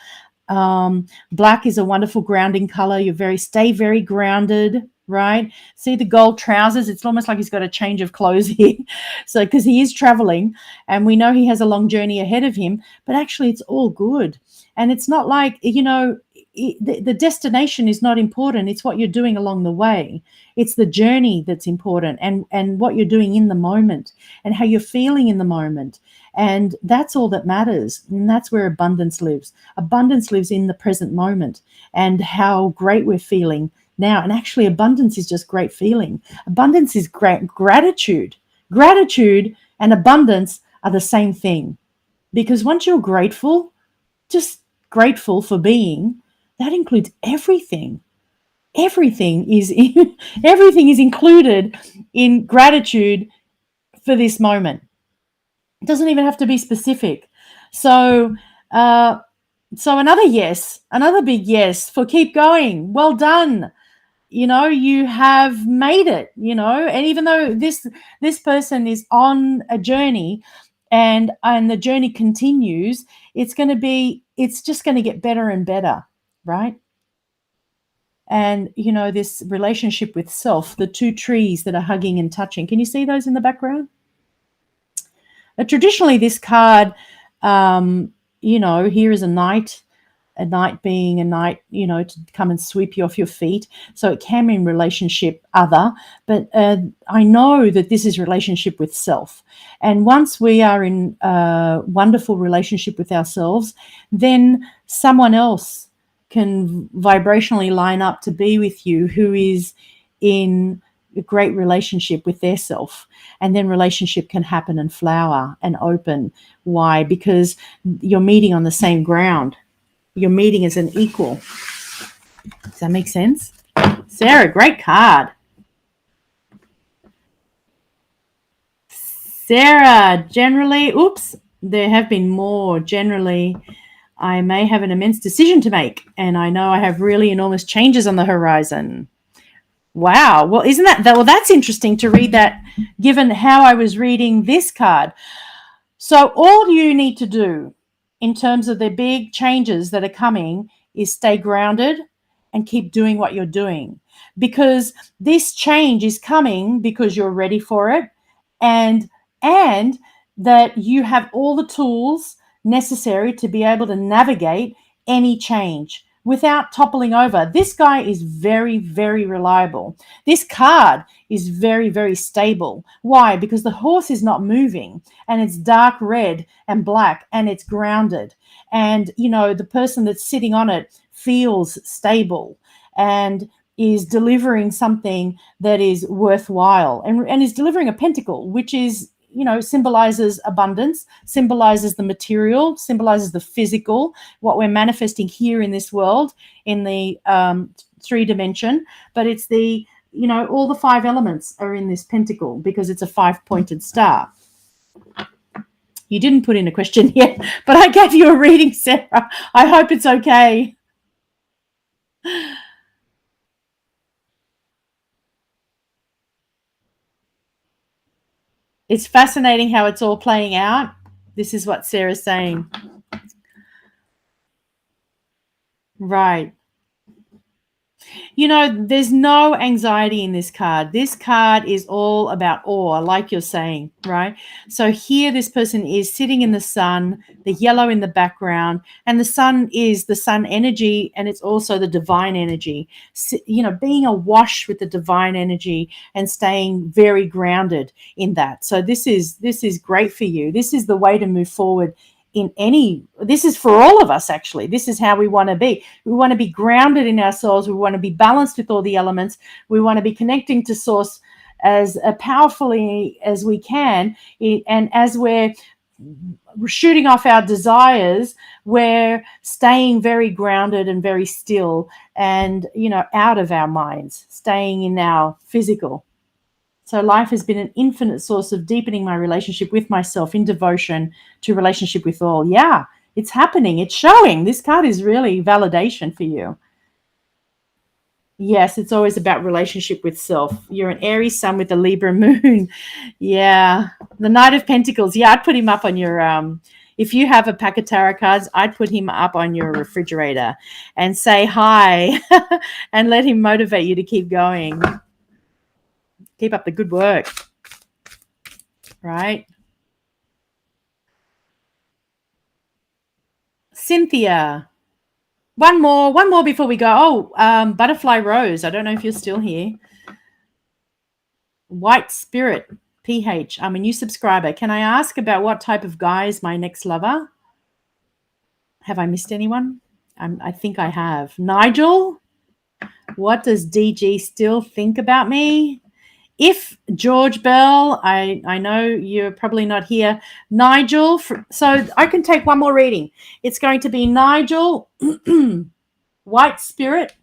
Black is a wonderful grounding color. Stay very grounded, right? See the gold trousers? It's almost like he's got a change of clothes here. So, because he is traveling and we know he has a long journey ahead of him, but actually it's all good. And it's not like, the destination is not important. It's what you're doing along the way. It's the journey that's important, and what you're doing in the moment and how you're feeling in the moment. And that's all that matters. And that's where abundance lives. Abundance lives in the present moment and how great we're feeling now. And actually, abundance is just great feeling. Abundance is great gratitude. Gratitude and abundance are the same thing. Because once you're grateful, just grateful for being, that includes everything. Everything is included in gratitude for this moment. It doesn't even have to be specific. So another big yes for keep going. Well done. You have made it, and even though this person is on a journey and the journey continues, it's just going to get better and better, right? And this relationship with self, the two trees that are hugging and touching, can you see those in the background? Traditionally, this card Here is a knight being a knight, to come and sweep you off your feet. So it can mean relationship other, but I know that this is relationship with self. And once we are in a wonderful relationship with ourselves, then someone else can vibrationally line up to be with you who is in a great relationship with their self. And then relationship can happen and flower and open. Why? Because you're meeting on the same ground. You're meeting as an equal. Does that make sense? Sarah, great card. Sarah, generally, there have been more. Generally, I may have an immense decision to make, and I know I have really enormous changes on the horizon. Wow. Well, isn't that? Well, that's interesting to read that, given how I was reading this card. So all you need to do in terms of the big changes that are coming is stay grounded and keep doing what you're doing, because this change is coming because you're ready for it, and that you have all the tools necessary to be able to navigate any change without toppling over. This guy is very, very reliable. This card is very, very stable. Why? Because the horse is not moving, and it's dark red and black, and it's grounded. And, the person that's sitting on it feels stable and is delivering something that is worthwhile, and is delivering a pentacle, which is, symbolizes abundance, symbolizes the material, symbolizes the physical, what we're manifesting here in this world, in the 3 dimension. But it's all the 5 elements are in this pentacle because it's a 5-pointed star. You didn't put in a question yet, but I gave you a reading, Sarah. I hope it's okay. It's fascinating how it's all playing out. This is what Sarah's saying. Right. There's no anxiety in this card. This card is all about awe, like you're saying, right? So here this person is sitting in the sun, the yellow in the background, and the sun is the sun energy, and it's also the divine energy. Being awash with the divine energy and staying very grounded in that. So this is great for you. This is the way to move forward this is for all of us. Actually, this is how we want to be. We want to be grounded in ourselves. We want to be balanced with all the elements. We want to be connecting to source as powerfully as we can, and as we're shooting off our desires, we're staying very grounded and very still, and out of our minds, staying in our physical. So life has been an infinite source of deepening my relationship with myself in devotion to relationship with all. Yeah, it's happening. It's showing. This card is really validation for you. Yes, it's always about relationship with self. You're an Aries sun with a Libra moon. Yeah. The Knight of Pentacles. Yeah, I'd put him up on your if you have a pack of tarot cards, I'd put him up on your refrigerator and say hi and let him motivate you to keep going. Keep up the good work. Right? Cynthia. One more before we go. Butterfly Rose. I don't know if you're still here. White Spirit, PH. I'm a new subscriber. Can I ask about what type of guy is my next lover? Have I missed anyone? I think I have. Nigel, what does DG still think about me? If George Bell, I know you're probably not here. Nigel, so I can take one more reading. It's going to be Nigel, White Spirit,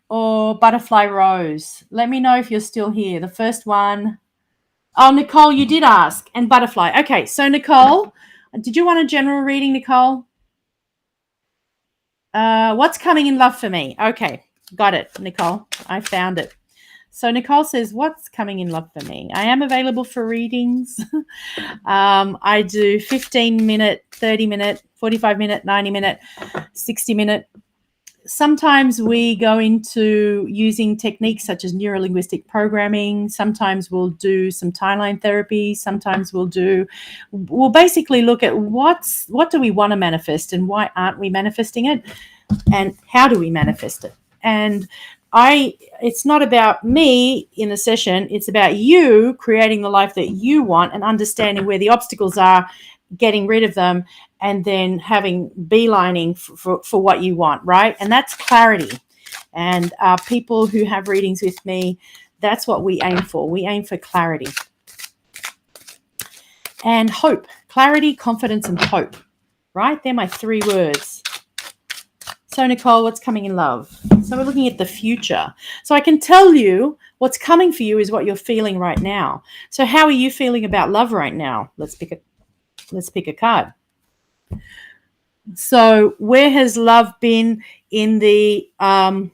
or Butterfly Rose. Let me know if you're still here. The first one. Oh, Nicole, you did ask. And Butterfly. Okay, so Nicole, did you want a general reading, Nicole? What's coming in love for me? Okay, got it, Nicole. I found it. So Nicole says, what's coming in love for me? I am available for readings. I do 15-minute, 30-minute, 45-minute, 90-minute, 60-minute. sometimes we go into using techniques such as neurolinguistic programming. Sometimes we'll do some timeline therapy. Sometimes we'll basically look at what do we want to manifest and why aren't we manifesting it, and how do we manifest it. And it's not about me in a session, it's about you creating the life that you want and understanding where the obstacles are, getting rid of them, and then having beelining for what you want, right? And that's clarity. And people who have readings with me, that's what we aim for. We aim for clarity. And hope. Clarity, confidence, and hope, right? They're my 3 words. So, Nicole, what's coming in love? So we're looking at the future. So I can tell you what's coming for you is what you're feeling right now. So how are you feeling about love right now? Let's pick a card. So where has love been in the how's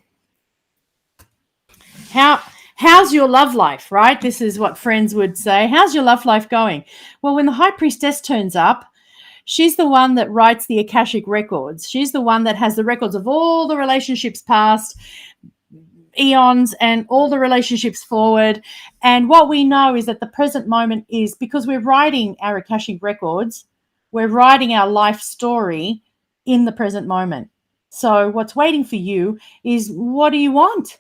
your love life, right? This is what friends would say. How's your love life going? Well, when the High Priestess turns up, she's the one that writes the Akashic records. She's the one that has the records of all the relationships past, eons, and all the relationships forward. And what we know is that the present moment is, because we're writing our Akashic records, we're writing our life story in the present moment. So what's waiting for you is, what do you want?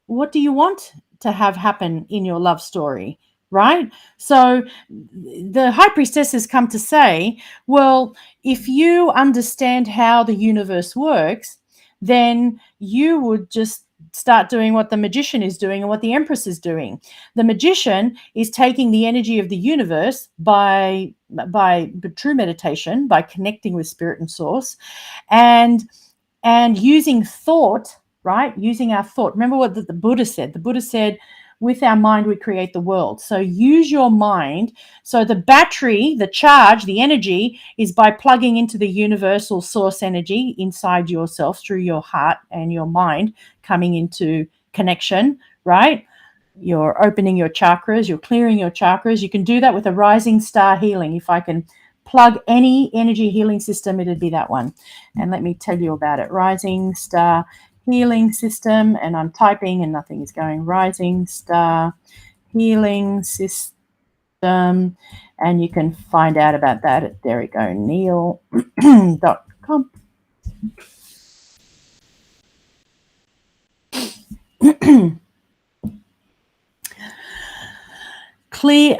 What do you want to have happen in your love story? Right? So the High Priestess has come to say, well, if you understand how the universe works, then you would just start doing what the Magician is doing and what the Empress is doing. The Magician is taking the energy of the universe by true meditation, by connecting with Spirit and Source, and using thought, right? Using our thought. Remember what the Buddha said? The Buddha said, with our mind, we create the world. So use your mind. So the battery, the charge, the energy is by plugging into the universal source energy inside yourself through your heart and your mind, coming into connection, right? You're opening your chakras, you're clearing your chakras. You can do that with a rising star healing. If I can plug any energy healing system, it'd be that one. And let me tell you about it. Rising star healing system, and I'm typing and nothing is going. Rising star healing system, and you can find out about that at, there we go, neil.com.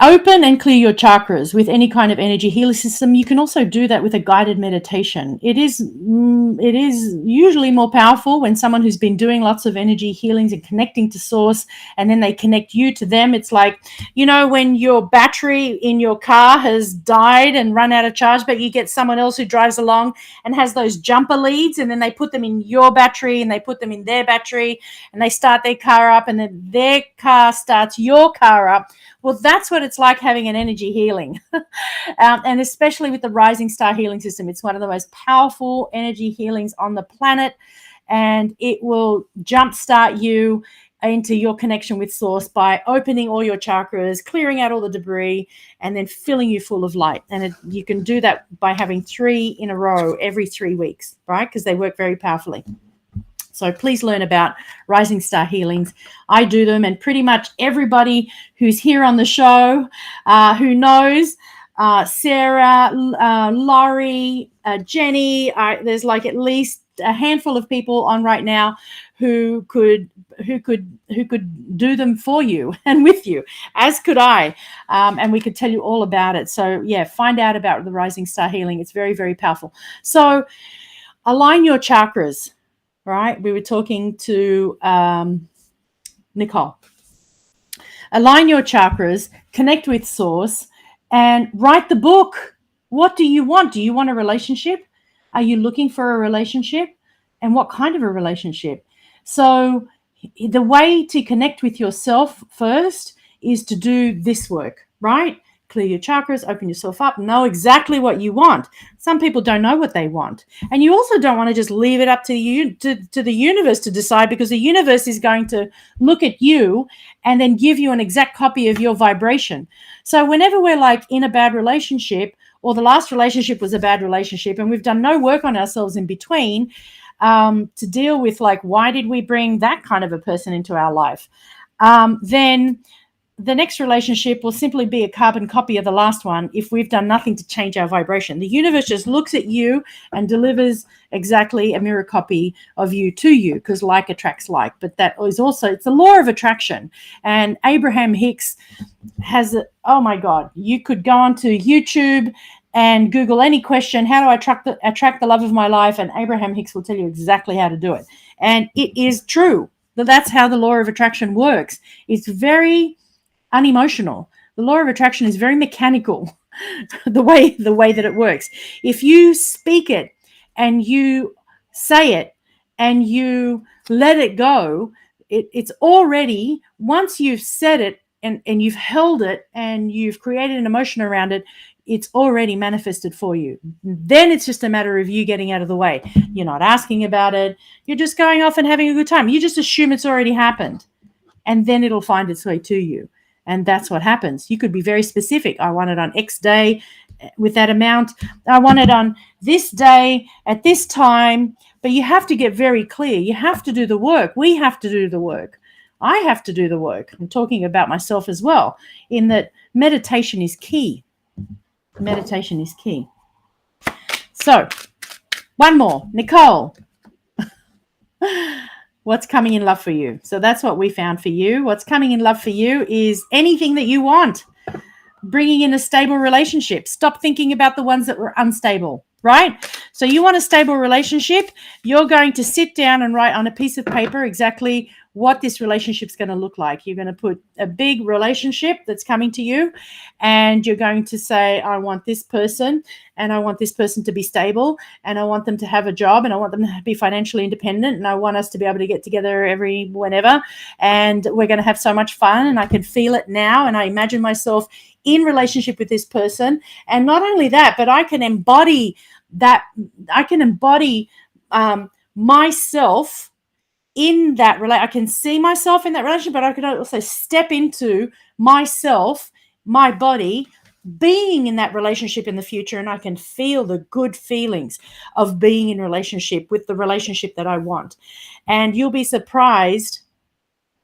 Open and clear your chakras with any kind of energy healing system. You can also do that with a guided meditation. It is usually more powerful when someone who's been doing lots of energy healings and connecting to Source, and then they connect you to them. It's like, you know, when your battery in your car has died and run out of charge, but you get someone else who drives along and has those jumper leads, and then they put them in your battery and they put them in their battery and they start their car up, and then their car starts your car up. Well, that's what it's like having an energy healing. And especially with the Rising Star Healing System, it's one of the most powerful energy healings on the planet, and it will jumpstart you into your connection with Source by opening all your chakras, clearing out all the debris, and then filling you full of light. And you can do that by having 3 in a row every 3 weeks, right? Because they work very powerfully. So please learn about Rising Star Healings. I do them, and pretty much everybody who's here on the show who knows, Sarah, Laurie, Jenny, there's like at least a handful of people on right now who could do them for you and with you, as could I, and we could tell you all about it. So yeah, find out about the Rising Star Healing. It's very, very powerful. So align your chakras. Right, we were talking to Nicole. Align your chakras, connect with Source, and write the book. What do you want? Do you want a relationship? Are you looking for a relationship? And what kind of a relationship? So the way to connect with yourself first is to do this work, right? Clear your chakras, open yourself up, know exactly what you want. Some people don't know what they want. And you also don't want to just leave it up to you, to the universe to decide, because the universe is going to look at you and then give you an exact copy of your vibration. So whenever we're like in a bad relationship, or the last relationship was a bad relationship, and we've done no work on ourselves in between, to deal with, like, why did we bring that kind of a person into our life? Then the next relationship will simply be a carbon copy of the last one if we've done nothing to change our vibration. The universe just looks at you and delivers exactly a mirror copy of you to you, because like attracts like. But that is also, it's the law of attraction. And Abraham Hicks has oh my God, you could go onto YouTube and Google any question, how do I attract the love of my life? And Abraham Hicks will tell you exactly how to do it. And it is true. That's how the law of attraction works. It's very unemotional. The law of attraction is very mechanical, the way that it works. If you speak it and you say it and you let it go, it's already, once you've said it and you've held it and you've created an emotion around it, it's already manifested for you. Then it's just a matter of you getting out of the way. You're not asking about it. You're just going off and having a good time. You just assume it's already happened, and then it'll find its way to you. And that's what happens. You could be very specific. I want it on X day with that amount. I want it on this day at this time. But you have to get very clear. You have to do the work. We have to do the work. I have to do the work. I'm talking about myself as well, in that meditation is key. Meditation is key. So, one more. Nicole. What's coming in love for you? So that's what we found for you. What's coming in love for you is anything that you want. Bringing in a stable relationship. Stop thinking about the ones that were unstable, right? So you want a stable relationship. You're going to sit down and write on a piece of paper exactly what this relationship's going to look like. You're going to put a big relationship that's coming to you, and you're going to say, I want this person, and I want this person to be stable, and I want them to have a job, and I want them to be financially independent, and I want us to be able to get together every whenever, and we're going to have so much fun, and I can feel it now, and I imagine myself in relationship with this person. And not only that, but I can embody that. I can embody myself in that relationship. I can see myself in that relationship, but I can also step into myself, my body, being in that relationship in the future, and I can feel the good feelings of being in relationship with the relationship that I want. And you'll be surprised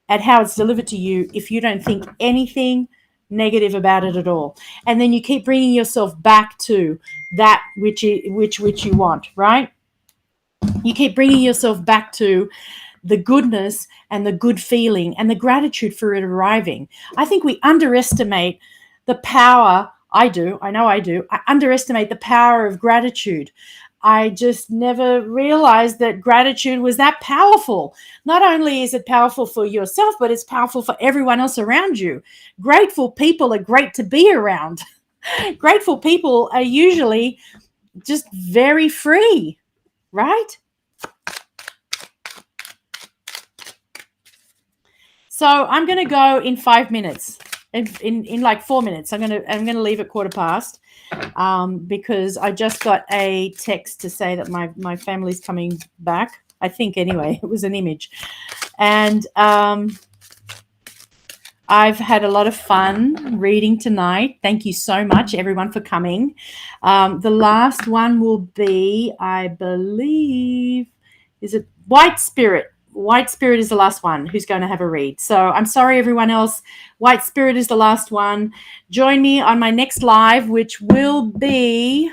at how it's delivered to you if you don't think anything negative about it at all. And then you keep bringing yourself back to that which you want, right? You keep bringing yourself back to the goodness and the good feeling and the gratitude for it arriving. I think we underestimate the power. I know I do. I underestimate the power of gratitude. I just never realized that gratitude was that powerful. Not only is it powerful for yourself, but it's powerful for everyone else around you. Grateful people are great to be around. Grateful people are usually just very free, right? So I'm going to go in 5 minutes, in like 4 minutes. I'm going to leave at 1:15, because I just got a text to say that my family's coming back. I think anyway, it was an image, and I've had a lot of fun reading tonight. Thank you so much, everyone, for coming. The last one will be, I believe, is it White Spirit? White Spirit is the last one who's going to have a read. So I'm sorry, everyone else. White Spirit is the last one. Join me on my next live, which will be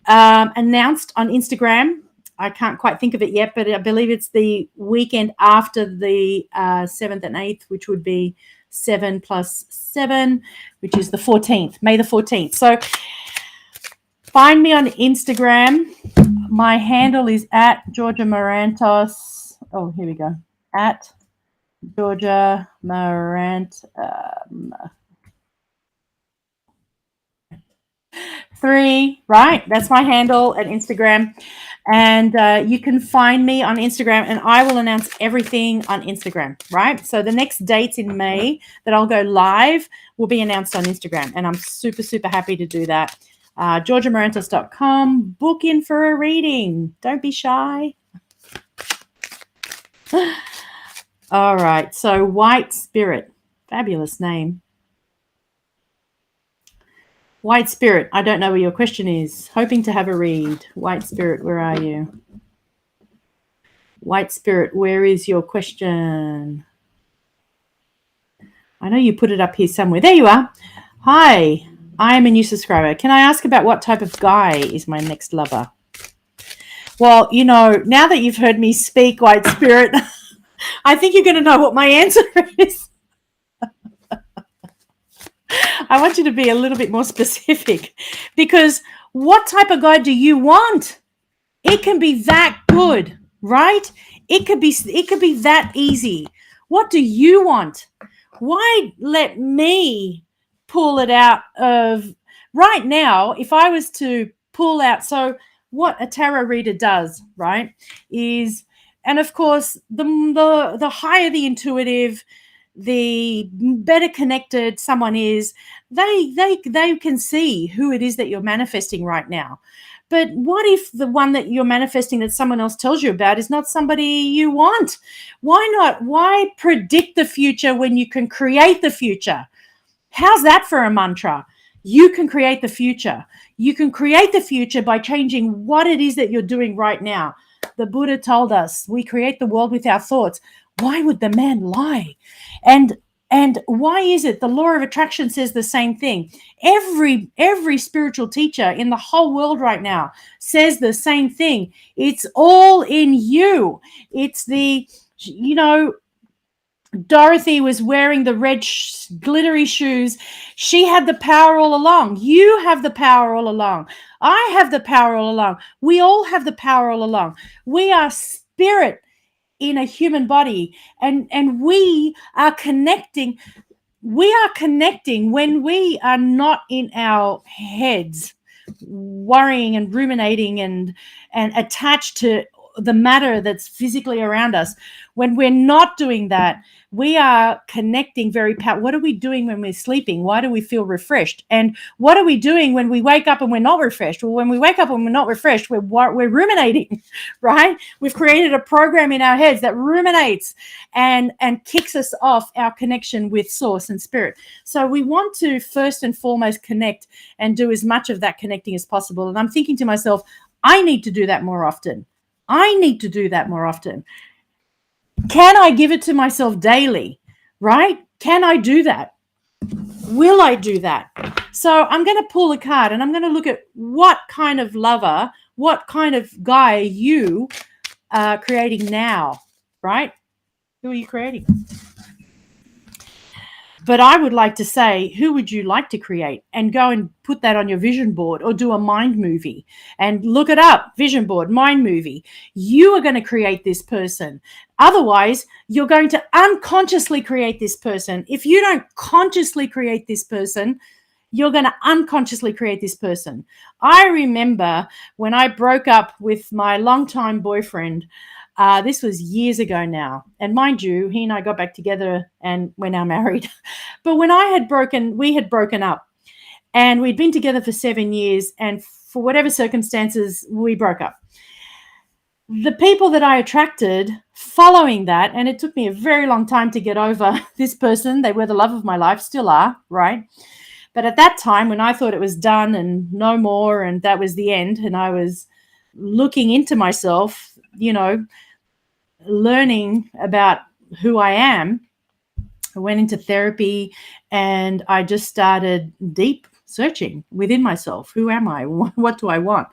announced on Instagram. I can't quite think of it yet, but I believe it's the weekend after the 7th and 8th, which would be 7 plus 7, which is the 14th, May the 14th. So find me on Instagram. My handle is at Georgia Marantos. Oh, here we go. At Georgia Marant 3, right? That's my handle at Instagram. And you can find me on Instagram, and I will announce everything on Instagram, right? So the next dates in May that I'll go live will be announced on Instagram, and I'm super, super happy to do that. GeorgiaMarantos.com. Book in for a reading. Don't be shy. All right. So White Spirit. Fabulous name. White Spirit, I don't know what your question is. Hoping to have a read. White Spirit, where are you? White Spirit, where is your question? I know you put it up here somewhere. There you are. Hi, I am a new subscriber. Can I ask about what type of guy is my next lover? Well, now that you've heard me speak, White Spirit, I think you're going to know what my answer is. I want you to be a little bit more specific, because what type of guy do you want? It can be that good, right? It could be that easy. What do you want? Why let me pull it out of right now? If I was to pull out, so what a tarot reader does, right, is, and of course, the higher the intuitive, the better connected someone is, they can see who it is that you're manifesting right now. But what if the one that you're manifesting that someone else tells you about is not somebody you want? Why not? Why predict the future when you can create the future? How's that for a mantra? You can create the future. You can create the future by changing what it is that you're doing right now. The Buddha told us we create the world with our thoughts. Why would the man lie? And why is it the law of attraction says the same thing? Every spiritual teacher in the whole world right now says the same thing. It's all in you. It's Dorothy was wearing the red glittery shoes. She had the power all along. You have the power all along. I have the power all along. We all have the power all along. We are spirit in a human body, and we are connecting when we are not in our heads worrying and ruminating and attached to the matter that's physically around us. When we're not doing that, we are connecting very powerful. What are we doing when we're sleeping? Why do we feel refreshed? And what are we doing when we wake up and we're not refreshed? Well, when we wake up and we're not refreshed, we're ruminating, right? We've created a program in our heads that ruminates and kicks us off our connection with source and spirit. So we want to first and foremost connect and do as much of that connecting as possible. And I'm thinking to myself, I need to do that more often. Can I give it to myself daily, right? Can I do that? Will I do that? So I'm going to pull a card and I'm going to look at what kind of lover, what kind of guy you are creating now, right? Who are you creating? But I would like to say, who would you like to create? And go and put that on your vision board or do a mind movie and look it up. Vision board, mind movie. You are going to create this person. Otherwise, you're going to unconsciously create this person. If you don't consciously create this person, you're going to unconsciously create this person. I remember when I broke up with my longtime boyfriend. This was years ago now. And mind you, he and I got back together and we're now married. But when we had broken up and we'd been together for 7 years, and for whatever circumstances, we broke up. The people that I attracted following that, and it took me a very long time to get over this person. They were the love of my life, still are, right? But at that time, when I thought it was done and no more, and that was the end, and I was looking into myself, learning about who I am, I went into therapy and I just started deep searching within myself. Who am I? What do I want?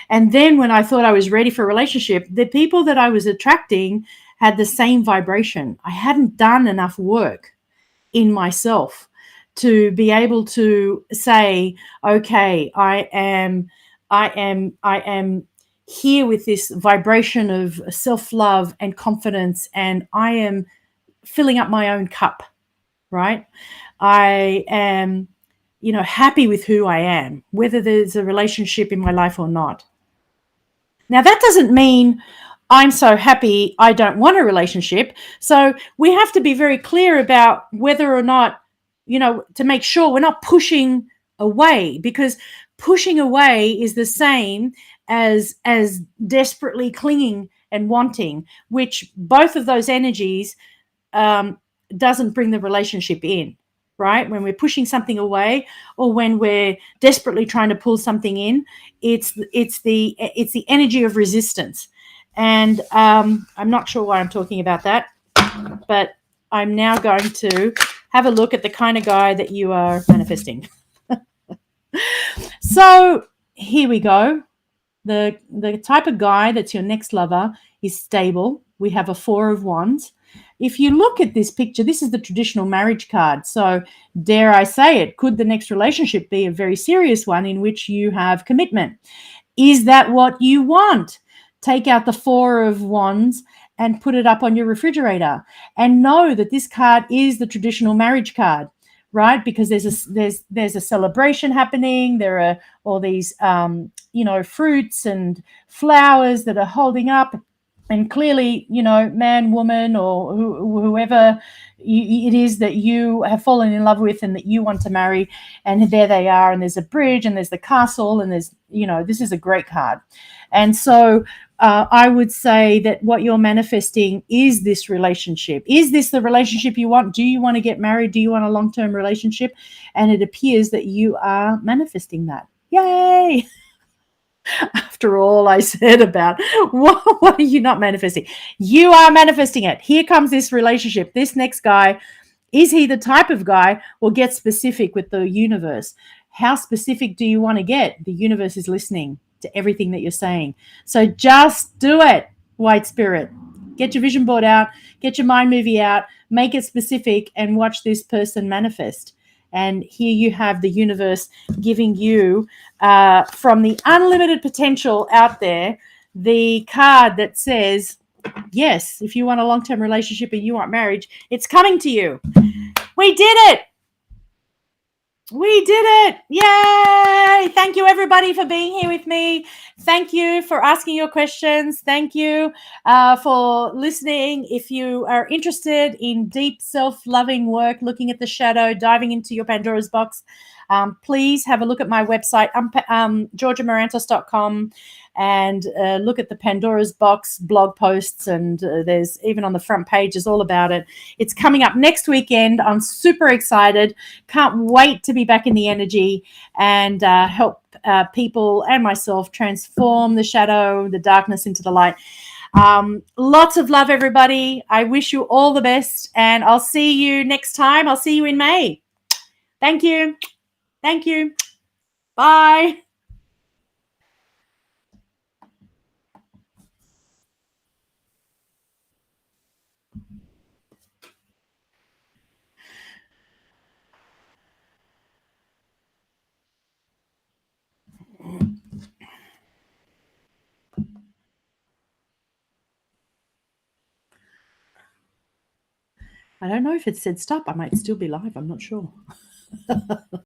And then when I thought I was ready for a relationship, the people that I was attracting had the same vibration. I hadn't done enough work in myself to be able to say, okay, I am here with this vibration of self-love and confidence, and I am filling up my own cup, right? I am, happy with who I am, whether there's a relationship in my life or not. Now, that doesn't mean I'm so happy I don't want a relationship. So we have to be very clear about whether or not, to make sure we're not pushing away, because pushing away is the same as desperately clinging and wanting, which both of those energies doesn't bring the relationship in, right? When we're pushing something away or when we're desperately trying to pull something in, it's the energy of resistance. And I'm not sure why I'm talking about that, but I'm now going to have a look at the kind of guy that you are manifesting. So here we go. The type of guy that's your next lover is stable. We have a 4 of Wands. If you look at this picture, this is the traditional marriage card. So dare I say it, could the next relationship be a very serious one in which you have commitment? Is that what you want? Take out the 4 of Wands and put it up on your refrigerator, and know that this card is the traditional marriage card, right? Because there's a celebration happening. There are all these fruits and flowers that are holding up, and clearly, man, woman, or whoever it is that you have fallen in love with and that you want to marry, and there they are, and there's a bridge, and there's the castle, and there's, this is a great card. And so I would say that what you're manifesting is this relationship. Is this the relationship you want? Do you want to get married? Do you want a long-term relationship? And it appears that you are manifesting that. Yay! After all I said about what are you not manifesting? You are manifesting it. Here comes this relationship. This next guy, is he the type of guy? Well, get specific with the universe. How specific do you want to get? The universe is listening to everything that you're saying. So just do it, White Spirit. Get your vision board out, get your mind movie out, make it specific, and watch this person manifest. And here you have the universe giving you, from the unlimited potential out there, the card that says, yes, if you want a long-term relationship and you want marriage, it's coming to you. We did it. We did it. Yay. Thank you, everybody, for being here with me. Thank you for asking your questions. Thank you for listening. If you are interested in deep self-loving work, looking at the shadow, diving into your Pandora's box, please have a look at my website, georgiamarantos.com, and look at the Pandora's box blog posts. And there's even on the front page is all about it. It's coming up next weekend. I'm super excited. Can't wait to be back in the energy and help people and myself transform the shadow, the darkness into the light. Lots of love, everybody. I wish you all the best, and I'll see you next time. I'll see you in May. Thank you. Thank you. Bye. I don't know if it said stop. I might still be live. I'm not sure.